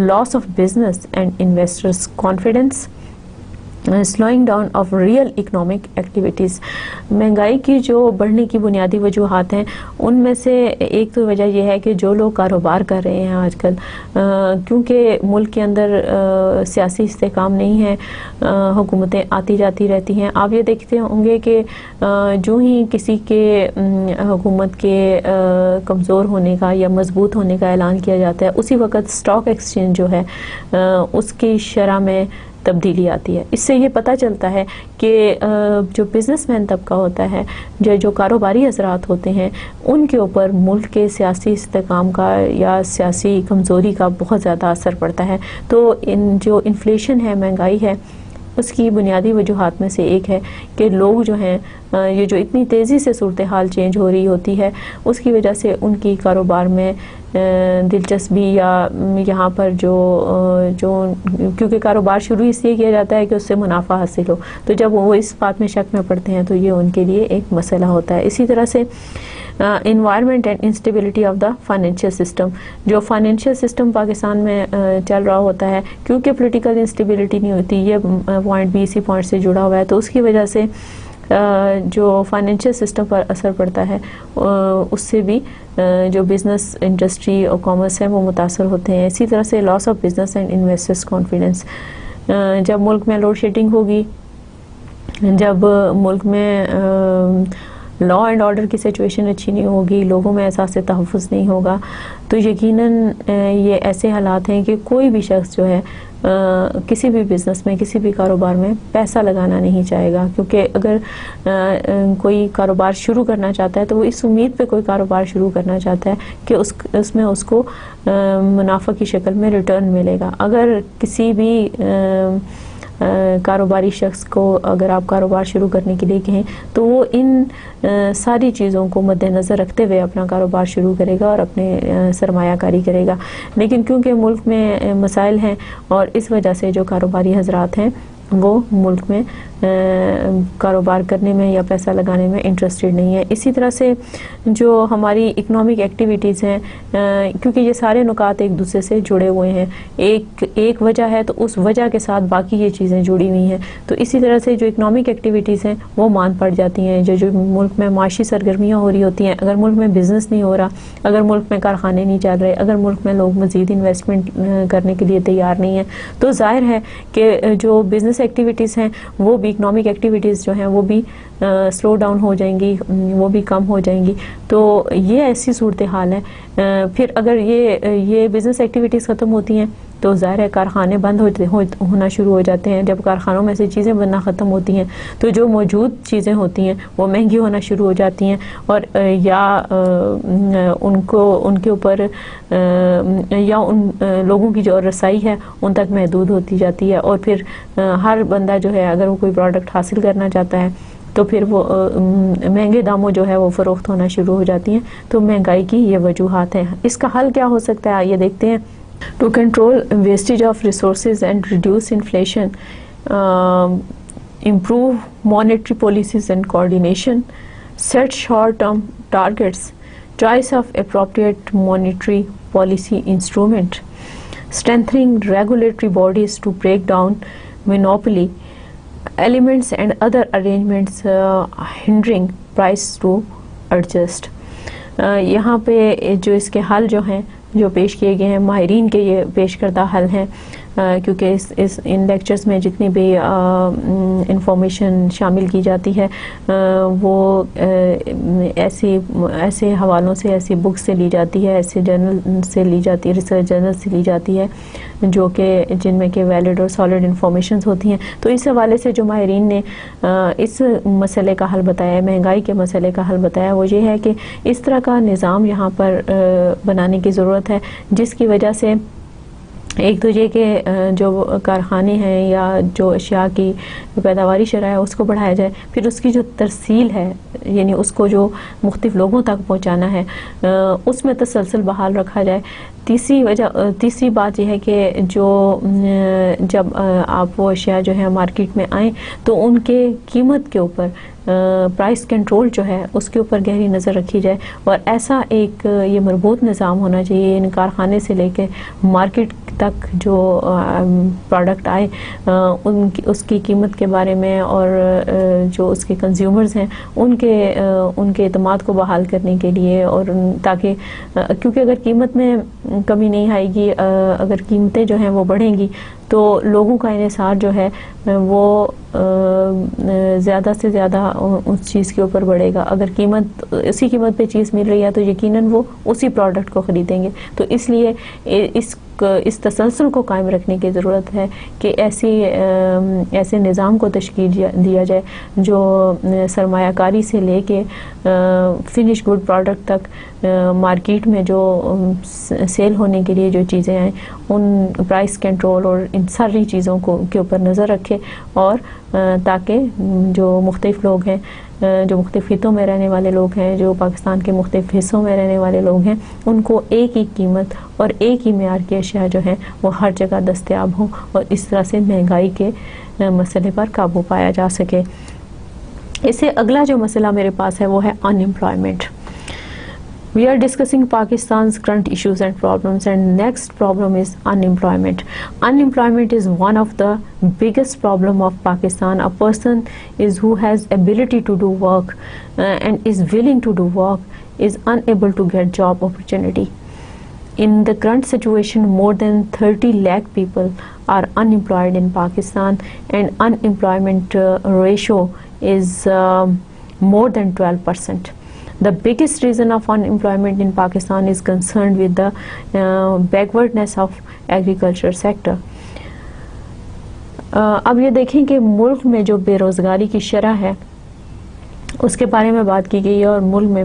loss of business and investors confidence, slowing down of real economic activities۔ مہنگائی کی جو بڑھنے کی بنیادی وجوہات ہیں ان میں سے ایک تو وجہ یہ ہے کہ جو لوگ کاروبار کر رہے ہیں آج کل، کیونکہ ملک کے اندر سیاسی استحکام نہیں ہے، حکومتیں آتی جاتی رہتی ہیں۔ آپ یہ دیکھتے ہوں گے کہ جو ہی کسی کے حکومت کے کمزور ہونے کا یا مضبوط ہونے کا اعلان کیا جاتا ہے اسی وقت اسٹاک ایکسچینج جو ہے اس کی شرح میں تبدیلی آتی ہے۔ اس سے یہ پتہ چلتا ہے کہ جو بزنس مین طبقہ ہوتا ہے، جو کاروباری حضرات ہوتے ہیں، ان کے اوپر ملک کے سیاسی استحکام کا یا سیاسی کمزوری کا بہت زیادہ اثر پڑتا ہے۔ تو جو انفلیشن ہے، مہنگائی ہے، اس کی بنیادی وجوہات میں سے ایک ہے کہ لوگ جو ہیں یہ جو اتنی تیزی سے صورتحال چینج ہو رہی ہوتی ہے اس کی وجہ سے ان کی کاروبار میں دلچسپی یا یہاں پر جو کیونکہ کاروبار شروع اس لیے کیا جاتا ہے کہ اس سے منافع حاصل ہو، تو جب وہ اس بات میں شک میں پڑتے ہیں تو یہ ان کے لیے ایک مسئلہ ہوتا ہے۔ اسی طرح سے environment and instability of the financial system, جو فائنینشیل سسٹم پاکستان میں چل رہا ہوتا ہے، کیونکہ پولیٹیکل انسٹیبلٹی نہیں ہوتی، یہ پوائنٹ بھی اسی پوائنٹ سے جڑا ہوا ہے، تو اس کی وجہ سے جو فائنینشیل سسٹم پر اثر پڑتا ہے اس سے بھی جو بزنس انڈسٹری اور کامرس ہے وہ متاثر ہوتے ہیں۔ اسی طرح سے loss of business and investors confidence, جب ملک میں لوڈ شیڈنگ ہوگی، جب ملک میں لا اینڈ آرڈر کی سچویشن اچھی نہیں ہوگی، لوگوں میں احساس تحفظ نہیں ہوگا، تو یقیناً یہ ایسے حالات ہیں کہ کوئی بھی شخص جو ہے کسی بھی بزنس میں، کسی بھی کاروبار میں پیسہ لگانا نہیں چاہے گا، کیونکہ اگر کوئی کاروبار شروع کرنا چاہتا ہے تو وہ اس امید پہ کوئی کاروبار شروع کرنا چاہتا ہے کہ اس میں اس کو منافع کی شکل میں ریٹرن ملے گا۔ اگر کسی بھی کاروباری شخص کو اگر آپ کاروبار شروع کرنے کے لیے کہیں تو وہ ان ساری چیزوں کو مد نظر رکھتے ہوئے اپنا کاروبار شروع کرے گا اور اپنے سرمایہ کاری کرے گا، لیکن کیونکہ ملک میں مسائل ہیں اور اس وجہ سے جو کاروباری حضرات ہیں وہ ملک میں کاروبار کرنے میں یا پیسہ لگانے میں انٹرسٹڈ نہیں ہے۔ اسی طرح سے جو ہماری اکنامک ایکٹیویٹیز ہیں، کیونکہ یہ سارے نکات ایک دوسرے سے جڑے ہوئے ہیں، ایک وجہ ہے تو اس وجہ کے ساتھ باقی یہ چیزیں جڑی ہوئی ہیں، تو اسی طرح سے جو اکنامک ایکٹیویٹیز ہیں وہ ماند پڑ جاتی ہیں۔ جو ملک میں معاشی سرگرمیاں ہو رہی ہوتی ہیں، اگر ملک میں بزنس نہیں ہو رہا، اگر ملک میں کارخانے نہیں چل رہے، اگر ملک میں لوگ مزید انویسٹمنٹ کرنے کے لیے تیار نہیں ہیں، تو ظاہر ہے کہ جو بزنس ایکٹیویٹیز ہیں وہ بھی اکنامک ایکٹیویٹیز جو ہیں وہ بھی سلو ڈاؤن ہو جائیں گی، وہ بھی کم ہو جائیں گی، تو یہ ایسی صورتحال ہے۔ پھر اگر یہ بزنس ایکٹیویٹیز ختم ہوتی ہیں تو ظاہر ہے کارخانے بند ہونا شروع ہو جاتے ہیں۔ جب کارخانوں میں سے چیزیں بننا ختم ہوتی ہیں تو جو موجود چیزیں ہوتی ہیں وہ مہنگی ہونا شروع ہو جاتی ہیں، اور یا ان کے اوپر یا ان لوگوں کی جو رسائی ہے ان تک محدود ہوتی جاتی ہے، اور پھر ہر بندہ جو ہے اگر وہ کوئی پروڈکٹ حاصل کرنا چاہتا ہے تو پھر وہ مہنگے داموں جو ہے وہ فروخت ہونا شروع ہو جاتی ہیں۔ تو مہنگائی کی یہ وجوہات ہیں۔ اس کا حل کیا ہو سکتا ہے، آئیے دیکھتے ہیں۔ To control wastage of resources and reduce inflation, improve monetary policies and coordination, set short-term targets, choice of appropriate monetary policy instrument, strengthening regulatory bodies to break down monopoly elements and other arrangements hindering price to adjust. یہاں پہ جو اس کے حل جو ہیں جو پیش کیے گئے ہیں ماہرین کے یہ پیش کردہ حل ہیں، کیونکہ ان لیکچرز میں جتنی بھی انفارمیشن شامل کی جاتی ہے وہ ایسے حوالوں سے، ایسی بک سے لی جاتی ہے، ایسے جرنل سے لی جاتی ہے، ریسرچ جرنل سے لی جاتی ہے جو کہ جن میں کہ ویلڈ اور سالڈ انفارمیشنز ہوتی ہیں۔ تو اس حوالے سے جو ماہرین نے اس مسئلے کا حل بتایا ہے، مہنگائی کے مسئلے کا حل بتایا، وہ یہ ہے کہ اس طرح کا نظام یہاں پر بنانے کی ضرورت ہے جس کی وجہ سے ایک تو یہ کہ جو کارخانے ہیں یا جو اشیاء کی پیداواری شرح ہے اس کو بڑھایا جائے، پھر اس کی جو ترسیل ہے یعنی اس کو جو مختلف لوگوں تک پہنچانا ہے اس میں تسلسل بحال رکھا جائے۔ تیسری بات یہ ہے کہ جب آپ وہ اشیاء جو ہے مارکیٹ میں آئیں تو ان کے قیمت کے اوپر پرائس کنٹرول جو ہے اس کے اوپر گہری نظر رکھی جائے، اور ایسا ایک یہ مربوط نظام ہونا چاہیے ان کارخانے سے لے کے مارکیٹ تک جو پروڈکٹ آئے اس کی قیمت کے بارے میں اور جو اس کے کنزیومرز ہیں ان کے اعتماد کو بحال کرنے کے لیے، اور تاکہ کیونکہ اگر قیمت میں کمی نہیں آئے گی، اگر قیمتیں جو ہیں وہ بڑھیں گی تو لوگوں کا انحصار جو ہے وہ زیادہ سے زیادہ اس چیز کے اوپر بڑھے گا۔ اگر اسی قیمت پہ چیز مل رہی ہے تو یقیناً وہ اسی پروڈکٹ کو خریدیں گے۔ تو اس لیے اس تسلسل کو قائم رکھنے کی ضرورت ہے کہ ایسے نظام کو تشکیل دیا جائے جو سرمایہ کاری سے لے کے فنش گڈ پروڈکٹ تک مارکیٹ میں جو سیل ہونے کے لیے جو چیزیں ہیں ان پرائس کنٹرول اور ان ساری چیزوں کے اوپر نظر رکھے، اور تاکہ جو مختلف لوگ ہیں، جو مختلف خطوں میں رہنے والے لوگ ہیں، جو پاکستان کے مختلف حصوں میں رہنے والے لوگ ہیں، ان کو ایک ہی قیمت اور ایک ہی معیار کی اشیاء جو ہیں وہ ہر جگہ دستیاب ہوں، اور اس طرح سے مہنگائی کے مسئلے پر قابو پایا جا سکے۔ اس سے اگلا جو مسئلہ میرے پاس ہے وہ ہے ان employment. We are discussing Pakistan's current issues and problems, and next problem is unemployment. Unemployment is one of the biggest problem of Pakistan. A person who has ability to do work and is willing to do work is unable to get job opportunity. In the current situation, more than 30 lakh people are unemployed in Pakistan, and unemployment ratio is more than 12%. The biggest reason of unemployment in Pakistan is concerned with the backwardness of agriculture sector. اب یہ دیکھیں کہ ملک میں جو بے روزگاری کی شرح ہے اس کے بارے میں بات کی گئی ہے، اور ملک میں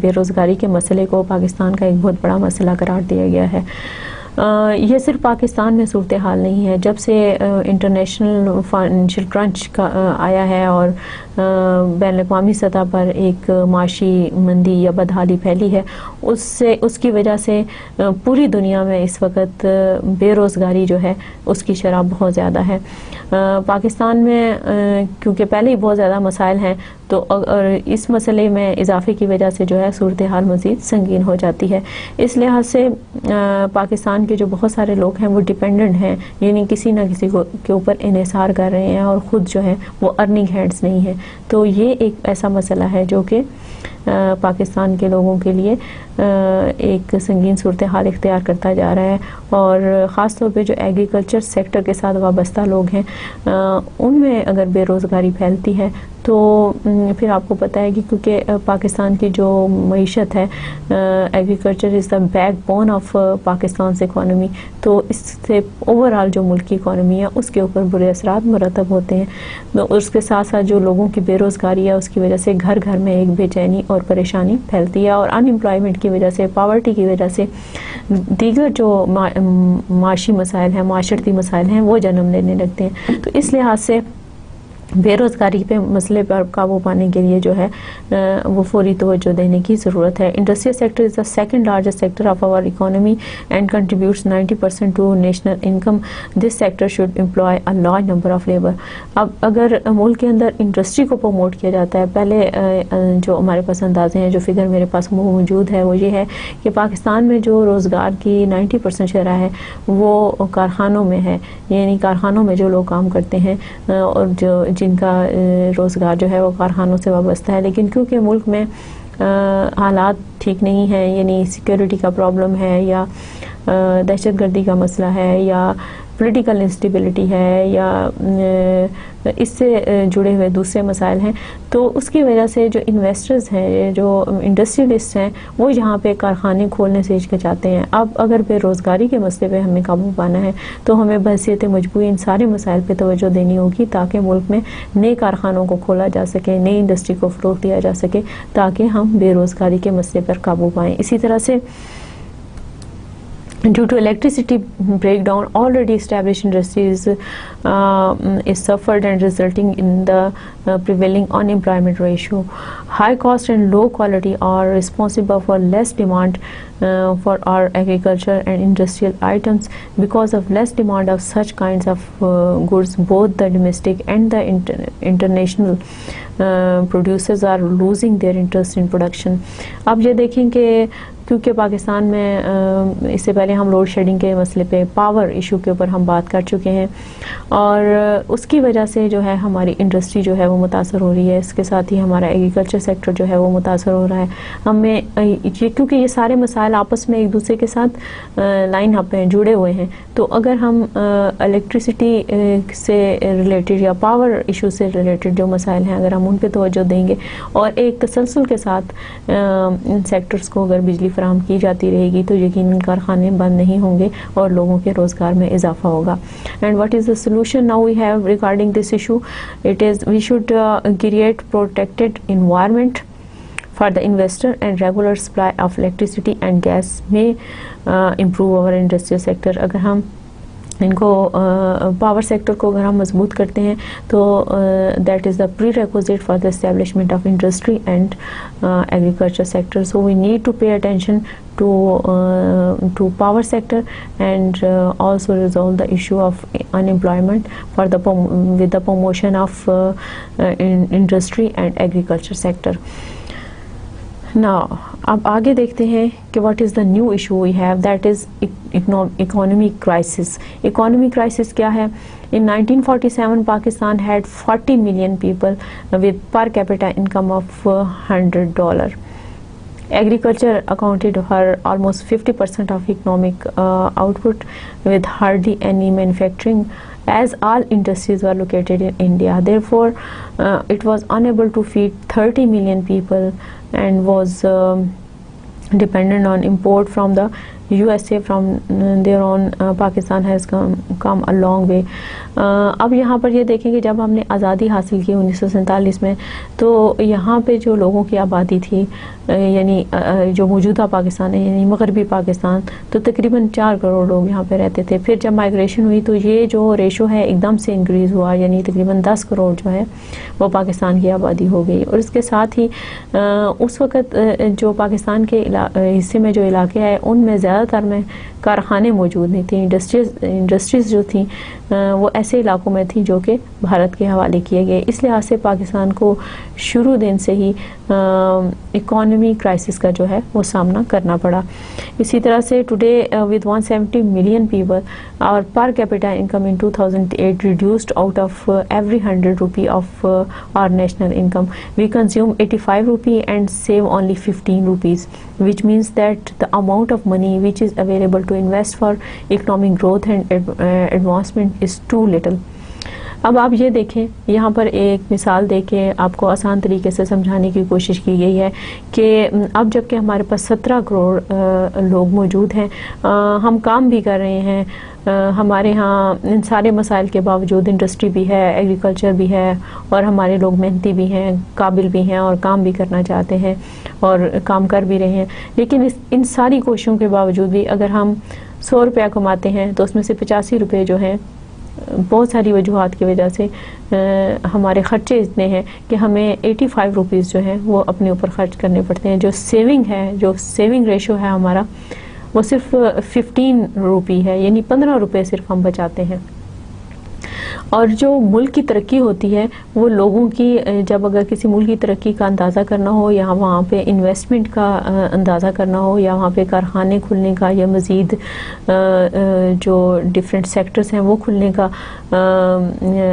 بے روزگاری کے مسئلے کو پاکستان کا ایک بہت بڑا مسئلہ قرار دیا گیا ہے۔ یہ صرف پاکستان میں صورتحال نہیں ہے، جب سے انٹرنیشنل فائنینشیل کرنچ کا آیا ہے اور بین الاقوامی سطح پر ایک معاشی مندی یا بدحالی پھیلی ہے، اس کی وجہ سے پوری دنیا میں اس وقت بے روزگاری جو ہے اس کی شرح بہت زیادہ ہے۔ پاکستان میں کیونکہ پہلے ہی بہت زیادہ مسائل ہیں تو اور اس مسئلے میں اضافے کی وجہ سے جو ہے صورتحال مزید سنگین ہو جاتی ہے۔ اس لحاظ سے پاکستان کے جو بہت سارے لوگ ہیں وہ ڈیپینڈنٹ ہیں، یعنی کسی نہ کسی کے اوپر انحصار کر رہے ہیں، اور خود جو ہے وہ ارننگ ہینڈز نہیں ہیں۔ تو یہ ایک ایسا مسئلہ ہے جو کہ پاکستان کے لوگوں کے لیے ایک سنگین صورتحال اختیار کرتا جا رہا ہے، اور خاص طور پہ جو ایگریکلچر سیکٹر کے ساتھ وابستہ لوگ ہیں ان میں اگر بے روزگاری پھیلتی ہے تو پھر آپ کو پتہ ہے کہ کیونکہ پاکستان کی جو معیشت ہے agriculture is the backbone of پاکستان's اکانومی، تو اس سے اوور آل جو ملک کی اکانومی ہے اس کے اوپر برے اثرات مرتب ہوتے ہیں۔ تو اس کے ساتھ ساتھ جو لوگوں کی بے روزگاری ہے اس کی وجہ سے گھر گھر میں ایک بے چینی اور پریشانی پھیلتی ہے، اور ان امپلائمنٹ کی وجہ سے، پاورٹی کی وجہ سے دیگر جو معاشی مسائل ہیں، معاشرتی مسائل ہیں وہ جنم لینے لگتے ہیں۔ تو اس لحاظ سے بے روزگاری پہ مسئلے پر قابو پانے کے لیے جو ہے وہ فوری توجہ دینے کی ضرورت ہے۔ Industrial sector is the second largest sector of our economy and contributes 90% to national income. This sector should employ a large number of labour. اب اگر ملک کے اندر انڈسٹری کو پروموٹ کیا جاتا ہے، پہلے جو ہمارے پاس اندازے ہیں، جو فگر میرے پاس موجود ہے وہ یہ ہے کہ پاکستان میں جو روزگار کی 90% شرح ہے وہ کارخانوں میں ہے، یعنی کارخانوں میں جو لوگ کام کرتے ہیں اور جن کا روزگار جو ہے وہ کارخانوں سے وابستہ ہے۔ لیکن کیونکہ ملک میں حالات ٹھیک نہیں ہیں، یعنی سیکیورٹی کا پرابلم ہے یا دہشت گردی کا مسئلہ ہے یا پولیٹیکل انسٹیبلٹی ہے یا اس سے جڑے ہوئے دوسرے مسائل ہیں، تو اس کی وجہ سے جو انویسٹرز ہیں، جو انڈسٹریلسٹ ہیں، وہ یہاں پہ کارخانے کھولنے سے ہچکچاتے ہیں۔ اب اگر بے روزگاری کے مسئلے پہ ہمیں قابو پانا ہے تو ہمیں بحیثیت مجبوری ان سارے مسائل پہ توجہ دینی ہوگی تاکہ ملک میں نئے کارخانوں کو کھولا جا سکے، نئی انڈسٹری کو فروغ دیا جا سکے تاکہ ہم بے روزگاری کے مسئلے پر قابو پائیں۔ اسی طرح سے due to electricity breakdown, already established industries is suffered and resulting in the prevailing unemployment ratio. High cost and low quality are responsible for less demand for our agriculture and industrial items. Because of less demand of such kinds of goods, both the domestic and the international producers are losing their interest in production. اب یہ دیکھیں کہ کیونکہ پاکستان میں اس سے پہلے ہم load shedding کے مسئلے پہ پاور ایشو کے اوپر ہم بات کر چکے ہیں، اور اس کی وجہ سے جو ہے ہماری انڈسٹری جو ہے وہ متاثر ہو رہی ہے، اس کے ساتھ ہی ہمارا ایگریکلچر سیکٹر جو ہے وہ متاثر ہو رہا ہے۔ ہمیں کیونکہ یہ سارے مسائل آپس میں ایک دوسرے کے ساتھ لائن اپ ہیں، جڑے ہوئے ہیں، تو اگر ہم الیکٹریسٹی سے ریلیٹڈ یا پاور ایشو سے ریلیٹڈ جو مسائل ہیں اگر ہم ان پہ توجہ دیں گے اور ایک تسلسل کے ساتھ ان سیکٹرز کو اگر بجلی فراہم کی جاتی رہے گی تو یقیناً کارخانے بند نہیں ہوں گے اور لوگوں کے روزگار میں اضافہ ہوگا۔ And what is the solution now we have regarding this issue? It is we should create protected environment for the investor, and regular supply of electricity and gas may improve our industrial sector. اگر ہم ان کو power sector کو اگر ہم مضبوط کرتے ہیں تو that is the prerequisite for the establishment of industry and agriculture sector. So we need to pay attention to power sector and also resolve the issue of unemployment for with the promotion of industry and agriculture sector. Now اب آگے دیکھتے ہیں کہ what is the new issue we have, that is economic crisis. Economic crisis کیا ہے؟ In 1947 Pakistan had 40 million people with per capita income of $100. Agriculture accounted for almost 50% of economic output with hardly any manufacturing, as all industries were located in India. Therefore, it was unable to feed 30 million people and was dependent on import from the USA. From their own, Pakistan has come a long way. اب یہاں پر یہ دیکھیں کہ جب ہم نے آزادی حاصل کی 1947 میں تو یہاں پہ جو لوگوں کی آبادی تھی یعنی جو موجودہ پاکستان ہے یعنی مغربی پاکستان، تو تقریباً 4 کروڑ لوگ یہاں پہ رہتے تھے. پھر جب مائیگریشن ہوئی تو یہ جو ریشو ہے ایک دم سے انکریز ہوا، یعنی تقریباً 10 کروڑ جو ہے وہ پاکستان کی آبادی ہو گئی. اور اس کے ساتھ ہی اس وقت جو پاکستان کے حصے میں جو علاقے ہیں ان میں زیادہ تر میں کارخانے موجود نہیں تھے. انڈسٹریز جو تھیں وہ ایسے علاقوں میں تھیں جو کہ بھارت کے حوالے کیے گئے. اس لحاظ سے پاکستان کو شروع دن سے ہی اکانومی کرائسس کا جو ہے وہ سامنا کرنا پڑا. اسی طرح سے today with 170 million people, our per capita income in 2008 reduced out of every 100 rupee of our national income. We consume 85 rupee and save only 15 rupees, which means that the amount of money which is available to invest for economic growth and advancement is too little. اب آپ یہ دیکھیں یہاں پر ایک مثال دے کے آپ کو آسان طریقے سے سمجھانے کی کوشش کی گئی ہے کہ اب جب کہ ہمارے پاس 17 کروڑ لوگ موجود ہیں، ہم کام بھی کر رہے ہیں، ہمارے ہاں ان سارے مسائل کے باوجود انڈسٹری بھی ہے، ایگریکلچر بھی ہے، اور ہمارے لوگ محنتی بھی ہیں، قابل بھی ہیں اور کام بھی کرنا چاہتے ہیں اور کام کر بھی رہے ہیں. لیکن ان ساری کوششوں کے باوجود بھی اگر ہم 100 روپیہ کماتے ہیں تو اس میں سے 85 روپے جو ہیں بہت ساری وجوہات کی وجہ سے ہمارے خرچے اتنے ہیں کہ ہمیں 85 روپیز جو ہیں وہ اپنے اوپر خرچ کرنے پڑتے ہیں. جو سیونگ ہے، جو سیونگ ریشو ہے ہمارا، وہ صرف 15 روپی ہے، یعنی 15 روپے صرف ہم بچاتے ہیں. اور جو ملک کی ترقی ہوتی ہے وہ لوگوں کی، جب اگر کسی ملک کی ترقی کا اندازہ کرنا ہو یا وہاں پہ انویسٹمنٹ کا اندازہ کرنا ہو یا وہاں پہ کارخانے کھلنے کا یا مزید جو ڈفرینٹ سیکٹرز ہیں وہ کھلنے کا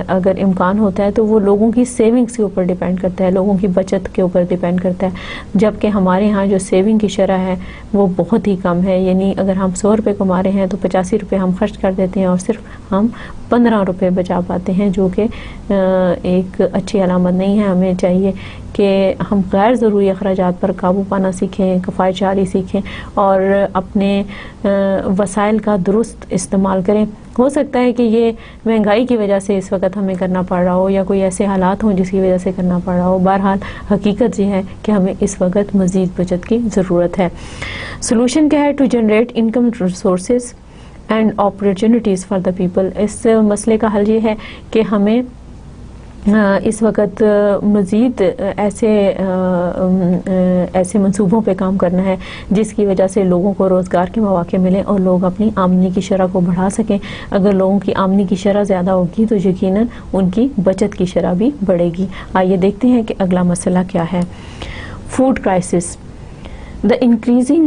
اگر امکان ہوتا ہے تو وہ لوگوں کی سیونگز کے اوپر ڈیپینڈ کرتا ہے، لوگوں کی بچت کے اوپر ڈیپینڈ کرتا ہے، جبکہ ہمارے ہاں جو سیونگ کی شرح ہے وہ بہت ہی کم ہے. یعنی اگر ہم 100 روپے کما رہے ہیں تو 85 روپے ہم خرچ کر دیتے ہیں اور صرف ہم 15 روپے بچا پاتے ہیں، جو کہ ایک اچھی علامت نہیں ہے. ہمیں چاہیے کہ ہم غیر ضروری اخراجات پر قابو پانا سیکھیں، کفایت جاری سیکھیں اور اپنے وسائل کا درست استعمال کریں. ہو سکتا ہے کہ یہ مہنگائی کی وجہ سے اس وقت ہمیں کرنا پڑ رہا ہو یا کوئی ایسے حالات ہوں جس کی وجہ سے کرنا پڑ رہا ہو. بہرحال حقیقت یہ ہے کہ ہمیں اس وقت مزید بچت کی ضرورت ہے. سلوشن کیا ہے؟ To generate income resources and opportunities for the people. اس مسئلے کا حل یہ ہے کہ ہمیں اس وقت مزید ایسے منصوبوں پہ کام کرنا ہے جس کی وجہ سے لوگوں کو روزگار کے مواقع ملیں اور لوگ اپنی آمدنی کی شرح کو بڑھا سکیں. اگر لوگوں کی آمدنی کی شرح زیادہ ہوگی تو یقیناً ان کی بچت کی شرح بھی بڑھے گی. آئیے دیکھتے ہیں کہ اگلا مسئلہ کیا ہے. Food crisis. The increasing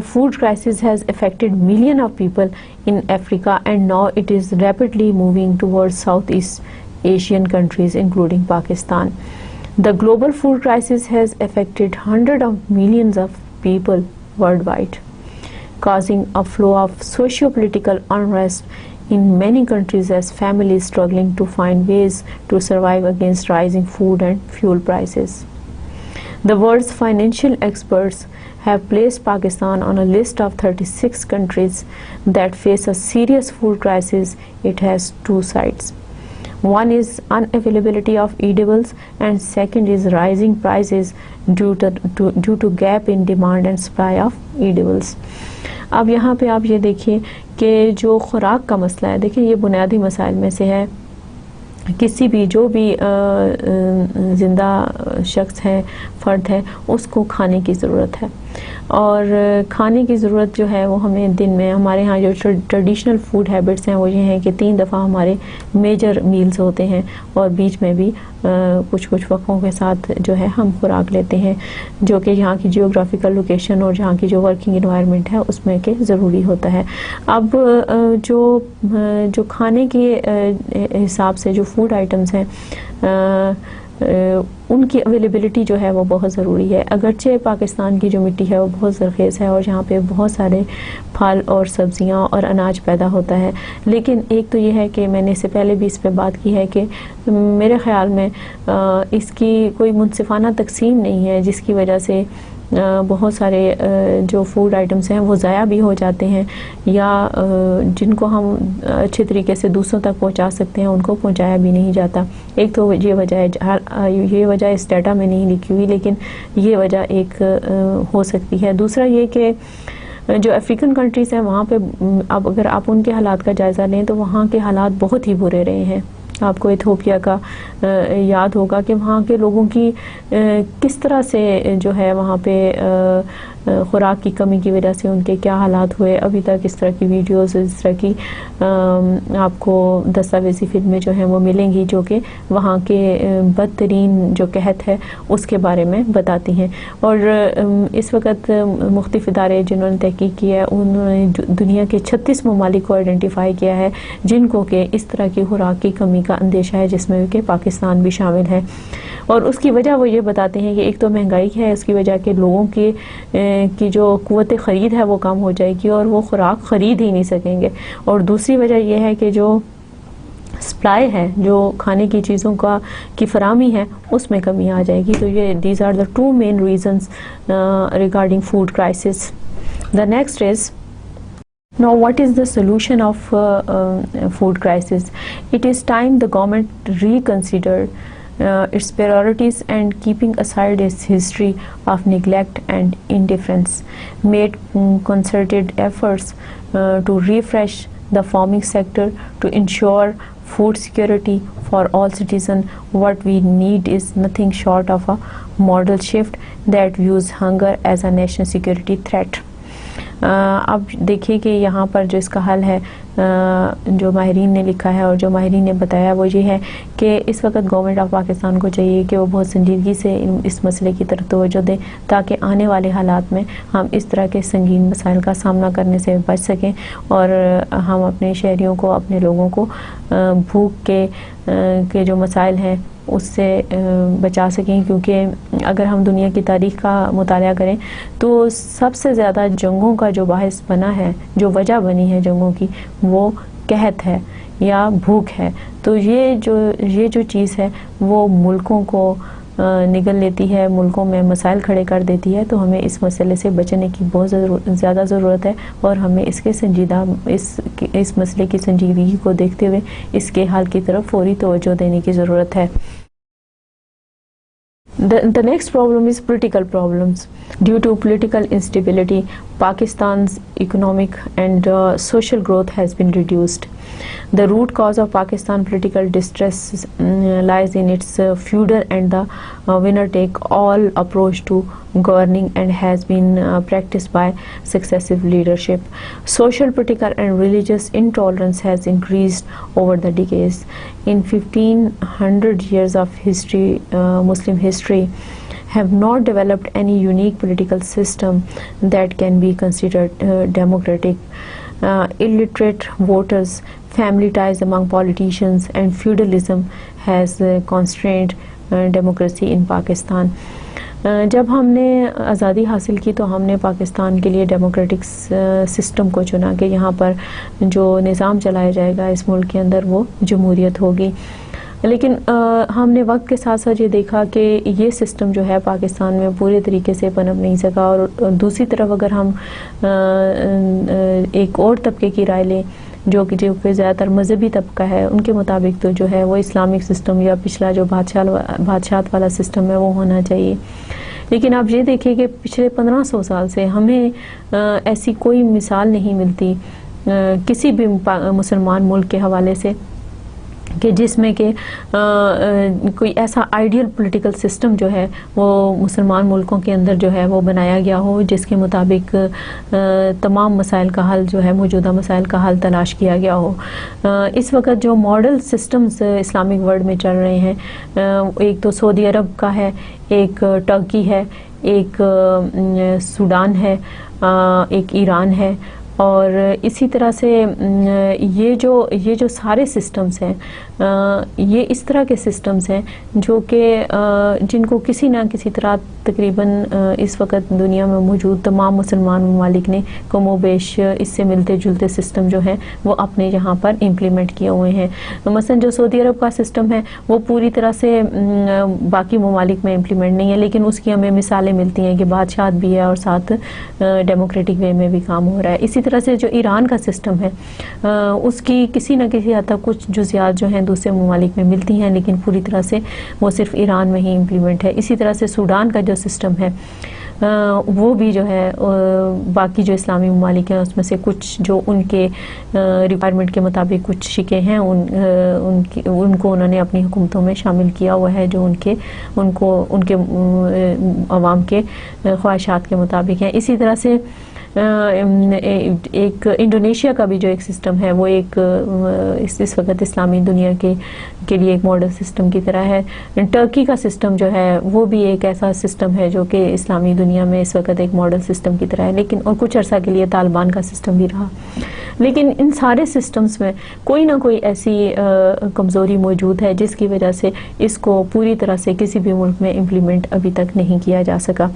food crisis has affected millions of people in Africa and now it is rapidly moving towards Southeast Asian countries including Pakistan. The global food crisis has affected hundreds of millions of people worldwide, causing a flow of socio-political unrest in many countries as families struggling to find ways to survive against rising food and fuel prices. The world's financial experts have placed Pakistan on a list of 36 countries that face a serious food crisis. It has two sides. One is unavailability of edibles and second is rising prices due to gap in demand and supply of edibles. اب یہاں پہ آپ یہ دیکھیے کہ جو خوراک کا مسئلہ ہے، دیکھیں یہ بنیادی مسائل میں سے ہے. کسی بھی جو بھی زندہ شخص ہے، فرد ہے، اس کو کھانے کی ضرورت ہے اور کھانے کی ضرورت جو ہے وہ ہمیں دن میں، ہمارے ہاں جو ٹریڈیشنل فوڈ ہیبٹس ہیں وہ یہ ہیں کہ 3 دفعہ ہمارے میجر میلز ہوتے ہیں اور بیچ میں بھی کچھ وقفوں کے ساتھ جو ہے ہم خوراک لیتے ہیں، جو کہ یہاں کی جیوگرافیکل لوکیشن اور جہاں کی جو ورکنگ انوائرمنٹ ہے اس میں کہ ضروری ہوتا ہے. اب جو کھانے کے حساب سے جو فوڈ آئٹمز ہیں ان کی اویلیبلٹی جو ہے وہ بہت ضروری ہے. اگرچہ پاکستان کی جو مٹی ہے وہ بہت زرخیز ہے اور یہاں پہ بہت سارے پھل اور سبزیاں اور اناج پیدا ہوتا ہے، لیکن ایک تو یہ ہے کہ میں نے اس سے پہلے بھی اس پہ بات کی ہے کہ میرے خیال میں اس کی کوئی منصفانہ تقسیم نہیں ہے، جس کی وجہ سے بہت سارے جو فوڈ آئٹمس ہیں وہ ضائع بھی ہو جاتے ہیں یا جن کو ہم اچھے طریقے سے دوسروں تک پہنچا سکتے ہیں ان کو پہنچایا بھی نہیں جاتا. ایک تو یہ وجہ ہے، یہ وجہ اس ڈیٹا میں نہیں لکھی ہوئی لیکن یہ وجہ ایک ہو سکتی ہے. دوسرا یہ کہ جو افریقن کنٹریز ہیں وہاں پہ اب اگر آپ ان کے حالات کا جائزہ لیں تو وہاں کے حالات بہت ہی برے رہے ہیں. آپ کو ایتھوپیا کا یاد ہوگا کہ وہاں کے لوگوں کی کس طرح سے جو ہے وہاں پہ خوراک کی کمی کی وجہ سے ان کے کیا حالات ہوئے. ابھی تک اس طرح کی ویڈیوز، اس طرح کی آپ کو دستاویزی فلمیں جو ہیں وہ ملیں گی جو کہ وہاں کے بدترین جو قحط ہے اس کے بارے میں بتاتی ہیں. اور اس وقت مختلف ادارے جنہوں نے تحقیق کی ہے انہوں نے دنیا کے 36 ممالک کو آئیڈینٹیفائی کیا ہے جن کو کہ اس طرح کی خوراک کی کمی کا اندیشہ ہے، جس میں کہ پاکستان بھی شامل ہے. اور اس کی وجہ وہ یہ بتاتے ہیں کہ ایک تو مہنگائی ہے، اس کی وجہ کہ لوگوں کی جو قوت خرید ہے وہ کم ہو جائے گی اور وہ خوراک خرید ہی نہیں سکیں گے. اور دوسری وجہ یہ ہے کہ جو سپلائی ہے، جو کھانے کی چیزوں کی فراہمی ہے اس میں کمی آ جائے گی. تو یہ these are the 2 main reasons regarding food crisis. The next is Now, what is the solution of food crisis? It is time the government reconsidered its priorities and keeping aside its history of neglect and indifference, made concerted efforts to refresh the farming sector to ensure food security for all citizens. What we need is nothing short of a model shift that views hunger as a national security threat. اب دیکھیے کہ یہاں پر جو اس کا حل ہے جو ماہرین نے لکھا ہے اور جو ماہرین نے بتایا وہ یہ ہے کہ اس وقت گورنمنٹ آف پاکستان کو چاہیے کہ وہ بہت سنجیدگی سے اس مسئلے کی طرف توجہ دیں تاکہ آنے والے حالات میں ہم اس طرح کے سنگین مسائل کا سامنا کرنے سے بچ سکیں اور ہم اپنے شہریوں کو، اپنے لوگوں کو بھوک کے جو مسائل ہیں اس سے بچا سکیں، کیونکہ اگر ہم دنیا کی تاریخ کا مطالعہ کریں تو سب سے زیادہ جنگوں کا جو باعث بنا ہے، جو وجہ بنی ہے جنگوں کی، وہ قحط ہے یا بھوک ہے۔ تو یہ جو چیز ہے وہ ملکوں کو نگل لیتی ہے، ملکوں میں مسائل کھڑے کر دیتی ہے، تو ہمیں اس مسئلے سے بچنے کی بہت زیادہ ضرورت ہے اور ہمیں اس مسئلے کی سنجیدگی کو دیکھتے ہوئے اس کے حل کی طرف فوری توجہ دینے کی ضرورت ہے۔ The next problem is political problems. Due to political instability, Pakistan's economic and social growth has been reduced. The root cause of Pakistan political distress lies in its feudal and the winner-take-all approach to governing and has been practiced by successive leadership. Social, political and religious intolerance has increased over the decades. In 1500 years of history, Muslim history have not developed any unique political system that can be considered democratic. Illiterate voters, family ties among politicians and feudalism has constrained democracy in Pakistan. جب ہم نے آزادی حاصل کی تو ہم نے پاکستان کے لیے ڈیموکریٹک سسٹم کو چنا کہ یہاں پر جو نظام چلایا جائے گا اس ملک کے اندر وہ جمہوریت ہوگی، لیکن ہم نے وقت کے ساتھ ساتھ یہ دیکھا کہ یہ سسٹم جو ہے پاکستان میں پورے طریقے سے پنپ نہیں سکا، اور دوسری طرف اگر ہم ایک اور طبقے کی رائے لیں جو کہ زیادہ تر مذہبی طبقہ ہے، ان کے مطابق تو جو ہے وہ اسلامک سسٹم یا پچھلا جو بادشاہت والا سسٹم ہے وہ ہونا چاہیے۔ لیکن آپ یہ دیکھیں کہ پچھلے 1500 سال سے ہمیں ایسی کوئی مثال نہیں ملتی کسی بھی مسلمان ملک کے حوالے سے کہ جس میں کہ کوئی ایسا آئیڈیل پولیٹیکل سسٹم جو ہے وہ مسلمان ملکوں کے اندر جو ہے وہ بنایا گیا ہو، جس کے مطابق تمام مسائل کا حل جو ہے، موجودہ مسائل کا حل تلاش کیا گیا ہو۔ اس وقت جو ماڈل سسٹمز اسلامک ورلڈ میں چل رہے ہیں، ایک تو سعودی عرب کا ہے، ایک ٹرکی ہے، ایک سوڈان ہے، ایک ایران ہے، اور اسی طرح سے یہ جو سارے سسٹمز ہیں یہ اس طرح کے سسٹمز ہیں جو کہ جن کو کسی نہ کسی طرح تقریباً اس وقت دنیا میں موجود تمام مسلمان ممالک نے کم و بیش اس سے ملتے جلتے سسٹم جو ہیں وہ اپنے یہاں پر امپلیمنٹ کیے ہوئے ہیں۔ مثلا جو سعودی عرب کا سسٹم ہے وہ پوری طرح سے باقی ممالک میں امپلیمنٹ نہیں ہے، لیکن اس کی ہمیں مثالیں ملتی ہیں کہ بادشاہت بھی ہے اور ساتھ ڈیموکریٹک وے میں بھی کام ہو رہا ہے۔ اسی طرح سے جو ایران کا سسٹم ہے اس کی کسی نہ کسی حد تک کچھ جزیات جو ہیں دوسرے ممالک میں ملتی ہیں، لیکن پوری طرح سے وہ صرف ایران میں ہی امپلیمنٹ ہے۔ اسی طرح سے سوڈان کا جو سسٹم ہے وہ بھی جو ہے باقی جو اسلامی ممالک ہیں اس میں سے کچھ جو ان کے ریکوائرمنٹ کے مطابق کچھ شکیں ہیں ان کو انہوں نے اپنی حکومتوں میں شامل کیا ہوا ہے جو ان کے عوام کے خواہشات کے مطابق ہیں۔ اسی طرح سے ایک انڈونیشیا کا بھی جو ایک سسٹم ہے وہ ایک اس وقت اسلامی دنیا کے لیے ایک ماڈل سسٹم کی طرح ہے۔ ٹرکی کا سسٹم جو ہے وہ بھی ایک ایسا سسٹم ہے جو کہ اسلامی دنیا میں اس وقت ایک ماڈل سسٹم کی طرح ہے، لیکن اور کچھ عرصہ کے لیے طالبان کا سسٹم بھی رہا۔ لیکن ان سارے سسٹمز میں کوئی نہ کوئی ایسی کمزوری موجود ہے جس کی وجہ سے اس کو پوری طرح سے کسی بھی ملک میں امپلیمنٹ ابھی تک نہیں کیا جا سکا۔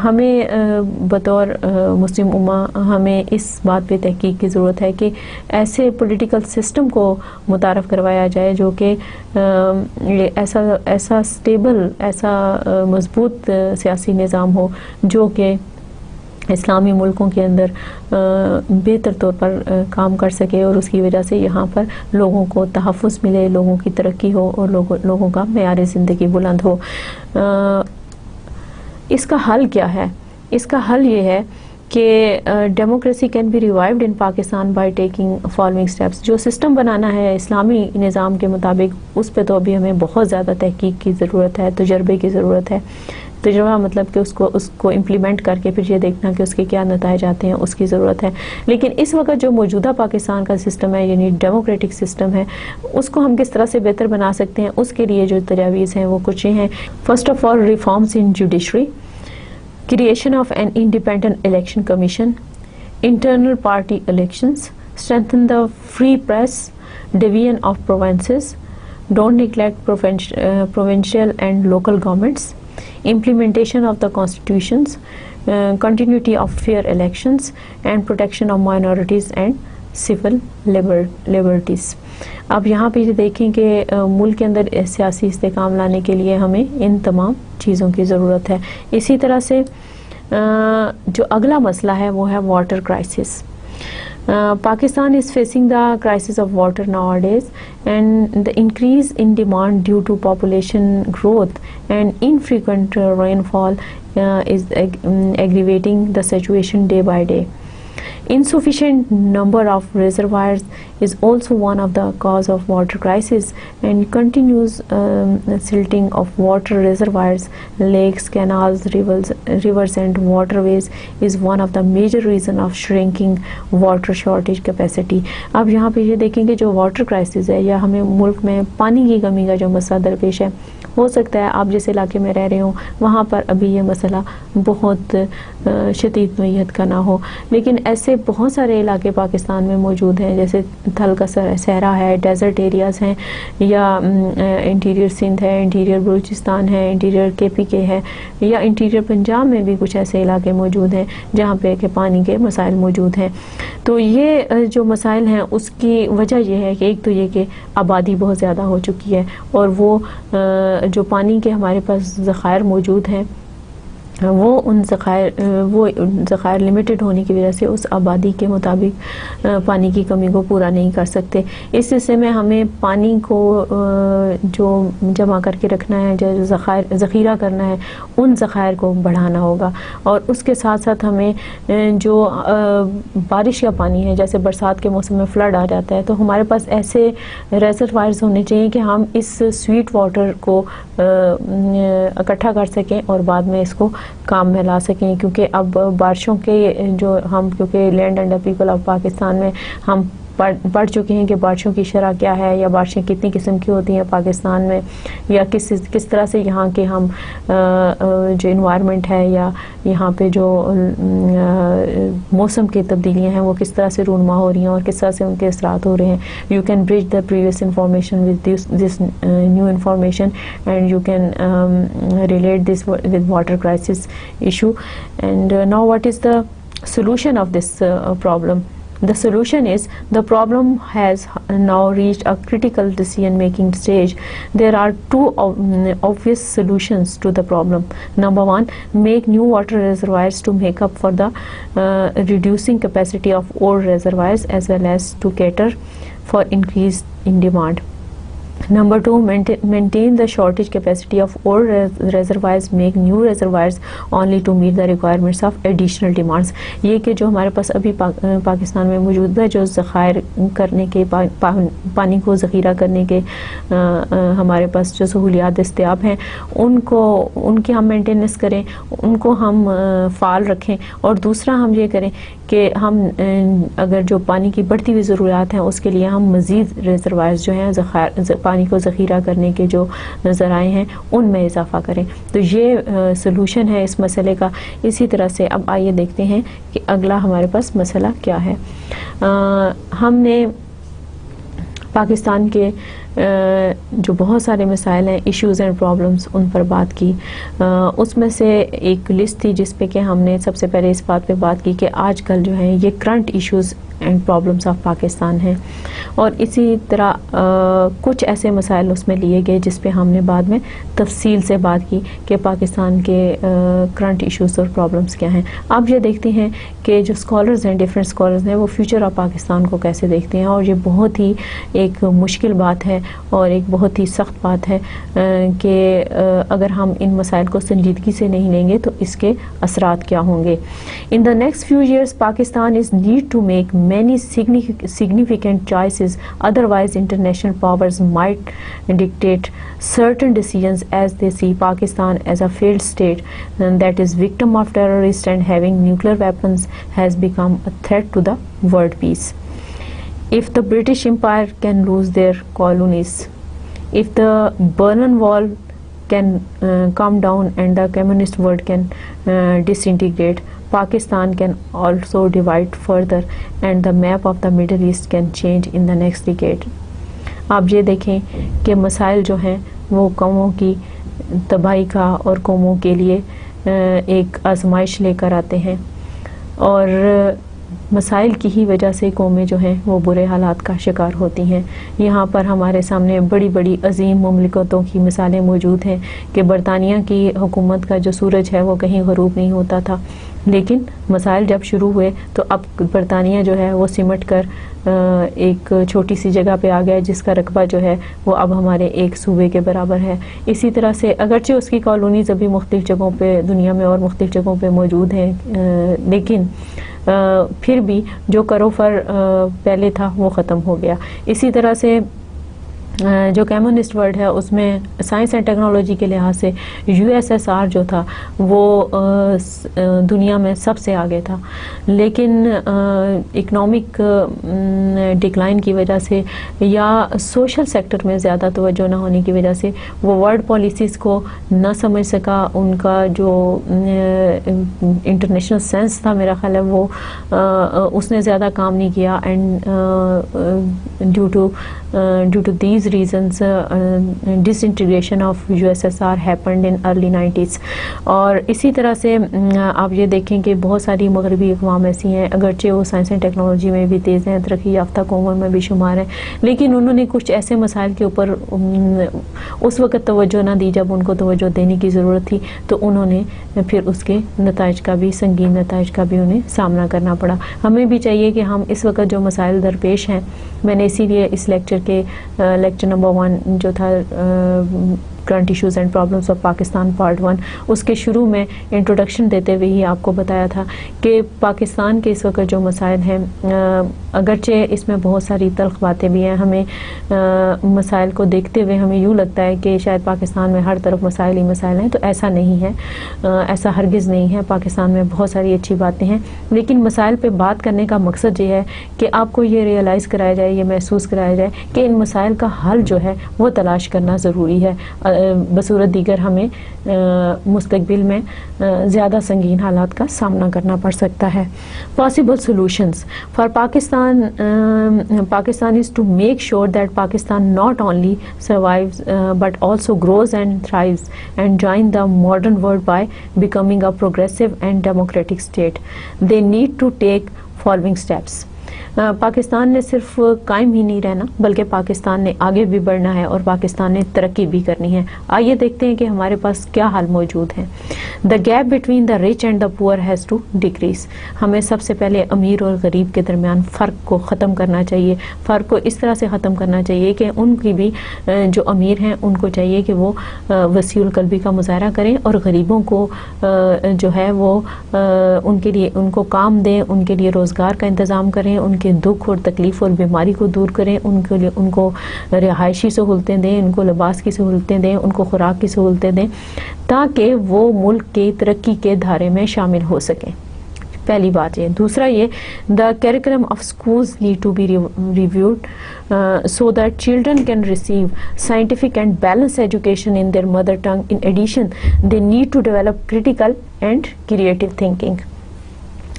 ہمیں بطور مسلم امہ ہمیں اس بات پہ تحقیق کی ضرورت ہے کہ ایسے پولیٹیکل سسٹم کو متعارف کروایا جائے جو کہ ایسا سٹیبل، ایسا مضبوط سیاسی نظام ہو جو کہ اسلامی ملکوں کے اندر بہتر طور پر کام کر سکے اور اس کی وجہ سے یہاں پر لوگوں کو تحفظ ملے، لوگوں کی ترقی ہو اور لوگوں کا معیار زندگی بلند ہو۔ اس کا حل کیا ہے؟ اس کا حل یہ ہے کہ democracy can be revived in Pakistan by taking following steps. جو سسٹم بنانا ہے اسلامی نظام کے مطابق اس پہ تو ابھی ہمیں بہت زیادہ تحقیق کی ضرورت ہے، تجربے کی ضرورت ہے، تجربہ مطلب کہ اس کو امپلیمنٹ کر کے پھر یہ دیکھنا کہ اس کے کیا نتائج آتے ہیں، اس کی ضرورت ہے. لیکن اس وقت جو موجودہ پاکستان کا سسٹم ہے، یعنی ڈیموکریٹک سسٹم ہے، اس کو ہم کس طرح سے بہتر بنا سکتے ہیں، اس کے لیے جو تجاویز ہیں وہ کچھ ہیں. First of all, reforms in judiciary, creation of an independent election commission, internal party elections, strengthen the free press, division of provinces, don't neglect provincial and local governments, implementation of the constitutions, continuity of fair elections, and protection of minorities and civil liberties. اب یہاں پہ یہ دیکھیں کہ ملک کے اندر سیاسی استحکام لانے کے لیے ہمیں ان تمام چیزوں کی ضرورت ہے. اسی طرح سے جو اگلا مسئلہ ہے وہ ہے water crisis. Pakistan is facing the crisis of water nowadays, and the increase in demand due to population growth and infrequent rainfall is aggravating the situation day by day. Insufficient number of reservoirs is also one of the cause of water crisis, and continuous silting of water reservoirs, lakes, canals, rivers and waterways is one of the major reason of shrinking water shortage capacity. اب یہاں پہ یہ دیکھیں کہ جو water crisis ہے یا ہمیں ملک میں پانی کی کمی کا جو مسئلہ درپیش ہے، ہو سکتا ہے آپ جس علاقے میں رہ رہے ہوں وہاں پر ابھی یہ مسئلہ بہت شدید نوعیت کا نہ ہو، لیکن ایسے بہت سارے علاقے پاکستان میں موجود ہیں، جیسے تھل کا صحرا ہے، ڈیزرٹ ایریاز ہیں، یا انٹیریئر سندھ ہے، انٹیریئر بلوچستان ہے، انٹیریئر KPK ہے، یا انٹیریئر پنجاب میں بھی کچھ ایسے علاقے موجود ہیں جہاں پہ کہ پانی کے مسائل موجود ہیں. تو یہ جو مسائل ہیں اس کی وجہ یہ ہے کہ ایک تو یہ کہ آبادی بہت زیادہ ہو چکی ہے، اور وہ جو پانی کے ہمارے پاس ذخائر موجود ہیں وہ ذخائر لمیٹڈ ہونے کی وجہ سے اس آبادی کے مطابق پانی کی کمی کو پورا نہیں کر سکتے. اس حصے میں ہمیں پانی کو جو جمع کر کے رکھنا ہے، جو ذخیرہ کرنا ہے، ان ذخائر کو بڑھانا ہوگا. اور اس کے ساتھ ساتھ ہمیں جو بارش کا پانی ہے، جیسے برسات کے موسم میں فلڈ آ جاتا ہے، تو ہمارے پاس ایسے ریزروائرز ہونے چاہیے کہ ہم اس سویٹ واٹر کو اکٹھا کر سکیں اور بعد میں اس کو کام میں لا سکیں. کیونکہ اب بارشوں کے جو کیونکہ land under people of Pakistan میں ہم پڑھ چکے ہیں کہ بارشوں کی شرح کیا ہے، یا بارشیں کتنی قسم کی ہوتی ہیں پاکستان میں، یا کس طرح سے یہاں کے ہم جو انوائرمنٹ ہے یا یہاں پہ جو موسم کی تبدیلیاں ہیں وہ کس طرح سے رونما ہو رہی ہیں اور کس طرح سے ان کے اثرات ہو رہے ہیں. You can bridge the previous information with this new information, and you can relate this with water crisis issue. And now what is the solution of this problem? The solution is, the problem has now reached a critical decision making stage. There are two obvious solutions to the problem. Number one, make new water reservoirs to make up for the reducing capacity of old reservoirs, as well as to cater for increase in demand. Number two, maintain the shortage capacity of old reservoirs, make new reservoirs only to meet the requirements of additional demands. یہ کہ جو ہمارے پاس ابھی پاکستان میں موجود ہے جو ذخائر کرنے کے پانی کو ذخیرہ کرنے کے ہمارے پاس جو سہولیات دستیاب ہیں ان کی ہم مینٹیننس کریں، ان کو ہم فعال رکھیں. اور دوسرا ہم یہ کریں کہ ہم اگر جو پانی کی بڑھتی ہوئی ضروریات ہیں اس کے لیے ہم مزید ریزروائرز جو ہیں پانی کو ذخیرہ کرنے کے جو ذرائع ہیں ان میں اضافہ کریں. تو یہ سلوشن ہے اس مسئلے کا. اسی طرح سے اب آئیے دیکھتے ہیں کہ اگلا ہمارے پاس مسئلہ کیا ہے. ہم نے پاکستان کے جو بہت سارے مسائل ہیں، ایشوز اینڈ پرابلمس، ان پر بات کی. اس میں سے ایک لسٹ تھی جس پہ کہ ہم نے سب سے پہلے اس بات پہ بات کی کہ آج کل جو ہیں یہ current issues and problems of Pakistan ہیں، اور اسی طرح کچھ ایسے مسائل اس میں لیے گئے جس پہ ہم نے بعد میں تفصیل سے بات کی کہ پاکستان کے کرنٹ ایشوز اور پرابلمس کیا ہیں. اب یہ دیکھتے ہیں کہ جو اسکالرز ہیں، ڈفرینٹ اسکالرز ہیں، وہ فیوچر آف پاکستان کو کیسے دیکھتے ہیں. اور یہ بہت ہی ایک مشکل بات ہے اور ایک بہت ہی سخت بات ہے کہ اگر ہم ان مسائل کو سنجیدگی سے نہیں لیں گے تو اس کے اثرات کیا ہوں گے. In the next few years, Pakistan is need to make many significant choices, otherwise international powers might dictate certain decisions as they see Pakistan as a failed state that is victim of terrorists and having nuclear weapons has become a threat to the world peace. If the British Empire can lose their colonies, if the Berlin Wall can come down and the communist world can disintegrate, Pakistan can also divide further and the map of the Middle East can change in the next decade. آپ یہ دیکھیں کہ مسائل جو ہیں وہ قوموں کی تباہی کا اور قوموں کے لیے ایک آزمائش لے کر آتے ہیں، اور مسائل کی ہی وجہ سے قومیں جو ہیں وہ برے حالات کا شکار ہوتی ہیں. یہاں پر ہمارے سامنے بڑی بڑی عظیم مملکتوں کی مثالیں موجود ہیں کہ برطانیہ کی حکومت کا جو سورج ہے وہ کہیں غروب نہیں ہوتا تھا، لیکن مسائل جب شروع ہوئے تو اب برطانیہ جو ہے وہ سمٹ کر ایک چھوٹی سی جگہ پہ آ گیا جس کا رقبہ جو ہے وہ اب ہمارے ایک صوبے کے برابر ہے. اسی طرح سے اگرچہ اس کی کالونیز ابھی مختلف جگہوں پہ دنیا میں اور مختلف جگہوں پہ موجود ہیں، لیکن پھر بھی جو کروفر پہلے تھا وہ ختم ہو گیا. اسی طرح سے جو کمیونسٹ ورلڈ ہے اس میں سائنس اینڈ ٹیکنالوجی کے لحاظ سے USSR جو تھا وہ دنیا میں سب سے آگے تھا، لیکن اکنامک ڈکلائن کی وجہ سے یا سوشل سیکٹر میں زیادہ توجہ نہ ہونے کی وجہ سے وہ ورلڈ پالیسیز کو نہ سمجھ سکا. ان کا جو انٹرنیشنل سینس تھا میرا خیال ہے وہ اس نے زیادہ کام نہیں کیا، and due to these reasons disintegration of USSR happened in early 90s. اور اسی طرح سے آپ یہ دیکھیں کہ بہت ساری مغربی اقوام ایسی ہیں اگرچہ وہ سائنس اینڈ ٹیکنالوجی میں بھی تیز ہیں، ترقی یافتہ قوموں میں بھی شمار ہیں، لیکن انہوں نے کچھ ایسے مسائل کے اوپر اس وقت توجہ نہ دی جب ان کو توجہ دینے کی ضرورت تھی، تو انہوں نے پھر اس کے نتائج کا بھی سنگین نتائج کا بھی انہیں سامنا کرنا پڑا. ہمیں بھی چاہیے کہ ہم اس وقت جو مسائل درپیش ہیں، میں نے اسی لیے اس لیکچر کے لیکچر نمبر 1 جو تھا current issues and problems of Pakistan part 1، اس کے شروع میں انٹروڈکشن دیتے ہوئے ہی آپ کو بتایا تھا کہ پاکستان کے اس وقت جو مسائل ہیں، اگرچہ اس میں بہت ساری تلخ باتیں بھی ہیں، ہمیں مسائل کو دیکھتے ہوئے ہمیں یوں لگتا ہے کہ شاید پاکستان میں ہر طرف مسائل ہی مسائل ہیں، تو ایسا نہیں ہے، ایسا ہرگز نہیں ہے. پاکستان میں بہت ساری اچھی باتیں ہیں، لیکن مسائل پہ بات کرنے کا مقصد یہ ہے کہ آپ کو یہ ریئلائز کرایا جائے، یہ محسوس کرایا جائے کہ ان مسائل کا حل جو ہے وہ تلاش کرنا ضروری ہے، بصورت دیگر ہمیں مستقبل میں زیادہ سنگین حالات کا سامنا کرنا پڑ سکتا ہے. Possible solutions for Pakistan is to make sure that Pakistan not only survives but also grows and thrives and join the modern world by becoming a progressive and democratic state. They need to take following steps. Pakistan نے صرف قائم ہی نہیں رہنا بلکہ پاکستان نے آگے بھی بڑھنا ہے اور پاکستان نے ترقی بھی کرنی ہے. آئیے دیکھتے ہیں کہ ہمارے پاس کیا حل موجود ہیں. The gap between the rich and the پور ہیز ٹو ڈیکریز. ہمیں سب سے پہلے امیر اور غریب کے درمیان فرق کو ختم کرنا چاہیے. فرق کو اس طرح سے ختم کرنا چاہیے کہ ان کی بھی جو امیر ہیں ان کو چاہیے کہ وہ وسیع القلبی کا مظاہرہ کریں اور غریبوں کو جو ہے وہ ان کے لیے ان کو کام دیں، ان کے لیے روزگار کا انتظام کریں، ان کے دکھ اور تکلیف اور بیماری کو دور کریں، ان کے لیے ان کو رہائشی سہولتیں دیں، ان کو لباس کی سہولتیں دیں، ان کو خوراک کی سہولتیں دیں تاکہ وہ ملک کی ترقی کے دھارے میں شامل ہو سکیں. پہلی بات یہ. دوسرا یہ the curriculum of schools need to be reviewed so that children can receive scientific and balanced education in their mother tongue. In addition, they need to develop critical and creative thinking.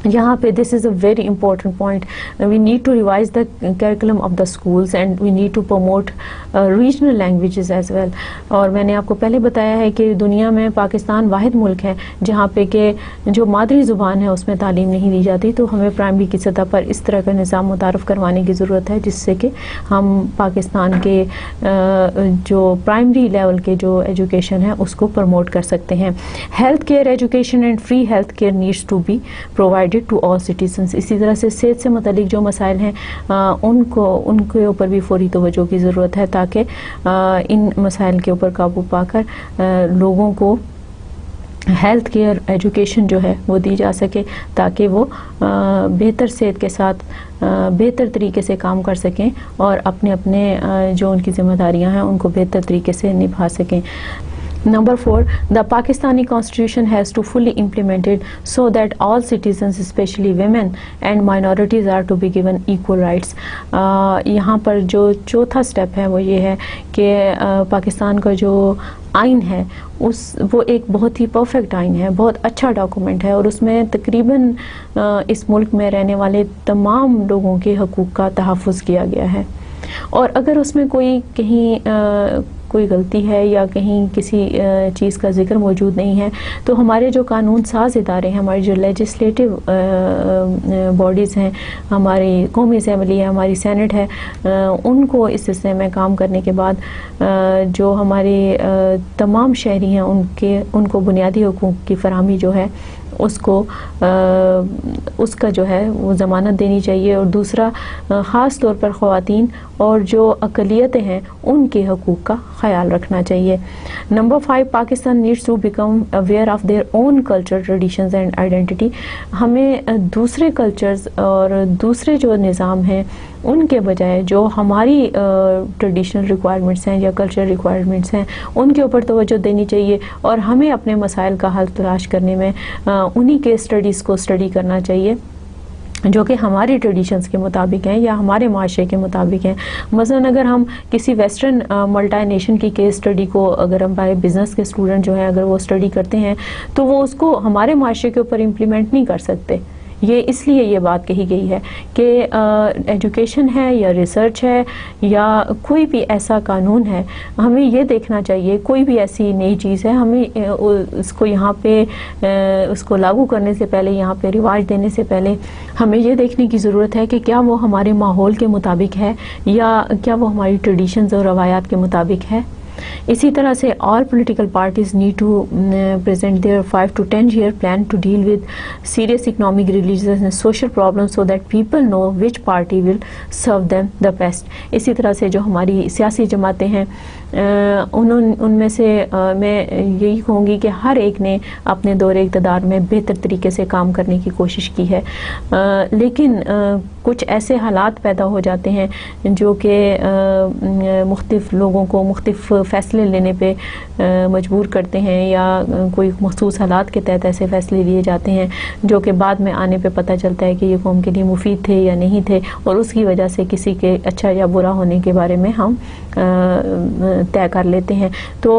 یہاں پہ this is a very important point. We need to revise the curriculum of the schools and we need to promote regional languages as well. اور میں نے آپ کو پہلے بتایا ہے کہ دنیا میں پاکستان واحد ملک ہے جہاں پہ کہ جو مادری زبان ہے اس میں تعلیم نہیں دی جاتی، تو ہمیں پرائمری کی سطح پر اس طرح کا نظام متعارف کروانے کی ضرورت ہے جس سے کہ ہم پاکستان کے جو پرائمری لیول کے جو ایجوکیشن ہے اس کو پروموٹ کر سکتے ہیں. Health care education and free health care needs to be provide provided to all citizens. اسی طرح سے صحت سے متعلق جو مسائل ہیں ان کے اوپر بھی فوری توجہ کی ضرورت ہے تاکہ ان مسائل کے اوپر قابو پا کر لوگوں کو ہیلتھ کیئر ایجوکیشن جو ہے وہ دی جا سکے تاکہ وہ بہتر صحت کے ساتھ بہتر طریقے سے کام کر سکیں اور اپنے جو ان کی ذمہ داریاں ہیں ان کو بہتر طریقے سے نبھا سکیں. Number 4, the Pakistani constitution has to fully implemented so that all citizens, especially women and minorities, are to be given equal rights. یہاں پر جو چوتھا سٹیپ ہے وہ یہ ہے کہ پاکستان کا جو آئین ہے وہ ایک بہت ہی پرفیکٹ آئین ہے, بہت اچھا ڈاکومنٹ ہے, اور اس میں تقریباً اس ملک میں رہنے والے تمام لوگوں کے حقوق کا تحفظ کیا گیا ہے. اور اگر اس میں کوئی غلطی ہے یا کہیں کسی چیز کا ذکر موجود نہیں ہے تو ہمارے جو قانون ساز ادارے ہیں, ہماری جو لیجسلیٹو باڈیز ہیں, ہماری قومی اسمبلی ہے, ہماری سینٹ ہے, ان کو اس سلسلے میں کام کرنے کے بعد جو ہمارے تمام شہری ہیں ان کو بنیادی حقوق کی فراہمی جو ہے اس کا جو ہے وہ ضمانت دینی چاہیے. اور دوسرا خاص طور پر خواتین اور جو اقلیتیں ہیں ان کے حقوق کا خیال رکھنا چاہیے. Number 5, Pakistan needs to become aware of their own culture, traditions and identity. ہمیں دوسرے کلچرز اور دوسرے جو نظام ہیں ان کے بجائے جو ہماری ٹریڈیشنل ریکوائرمنٹس ہیں یا کلچر ریکوائرمنٹس ہیں ان کے اوپر توجہ دینی چاہیے, اور ہمیں اپنے مسائل کا حل تلاش کرنے میں انہی کے اسٹڈیز کو اسٹڈی کرنا چاہیے جو کہ ہماری ٹریڈیشنز کے مطابق ہیں یا ہمارے معاشرے کے مطابق ہیں. مثلاً اگر ہم کسی ویسٹرن ملٹی نیشن کی کیس اسٹڈی کو اگر ہمارے بزنس کے اسٹوڈنٹ جو ہیں اگر وہ اسٹڈی کرتے ہیں تو وہ اس کو ہمارے معاشرے کے اوپر امپلیمنٹ نہیں کر سکتے. یہ اس لیے یہ بات کہی گئی ہے کہ ایجوکیشن ہے یا ریسرچ ہے یا کوئی بھی ایسا قانون ہے, ہمیں یہ دیکھنا چاہیے کوئی بھی ایسی نئی چیز ہے ہمیں اس کو یہاں پہ اس کو لاگو کرنے سے پہلے, یہاں پہ رواج دینے سے پہلے ہمیں یہ دیکھنے کی ضرورت ہے کہ کیا وہ ہمارے ماحول کے مطابق ہے یا کیا وہ ہماری ٹریڈیشنز اور روایات کے مطابق ہے. اسی طرح سے all political parties need to present their 5 to 10 year plan to deal with serious economic, religious and social problems so that people know which party will serve them the best. اسی طرح سے جو ہماری سیاسی جماعتیں ہیں ان میں سے میں یہی کہوں گی کہ ہر ایک نے اپنے دور اقتدار میں بہتر طریقے سے کام کرنے کی کوشش کی ہے, لیکن کچھ ایسے حالات پیدا ہو جاتے ہیں جو کہ مختلف لوگوں کو مختلف فیصلے لینے پہ مجبور کرتے ہیں یا کوئی مخصوص حالات کے تحت ایسے فیصلے لیے جاتے ہیں جو کہ بعد میں آنے پہ پتہ چلتا ہے کہ یہ قوم کے لیے مفید تھے یا نہیں تھے, اور اس کی وجہ سے کسی کے اچھا یا برا ہونے کے بارے میں ہم طے کر لیتے ہیں. تو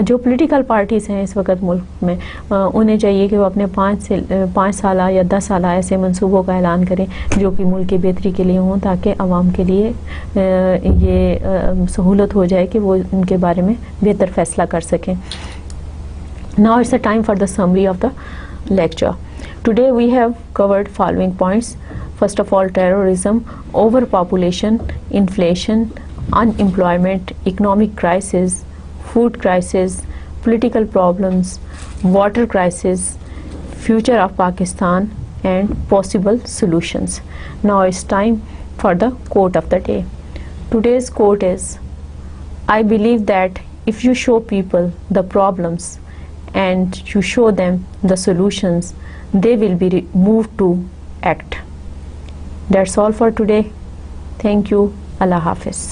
جو پولیٹیکل پارٹیز ہیں اس وقت ملک میں انہیں چاہیے کہ وہ اپنے 5 سالہ یا 10 سالہ ایسے منصوبوں کا اعلان کریں جو کہ ملک کی بہتری کے لیے ہوں تاکہ عوام کے لیے یہ سہولت ہو جائے کہ وہ ان کے بارے میں بہتر فیصلہ کر سکیں. Now it's the time for the summary of the lecture. Today we have covered following points. First of all, terrorism, overpopulation, inflation, unemployment, economic crisis, food crisis, political problems, water crisis, future of Pakistan and possible solutions. Now it's time for the quote of the day. Today's quote is, I believe that if you show people the problems and you show them the solutions, they will be moved to act. That's all for today. Thank you. Allah Hafiz.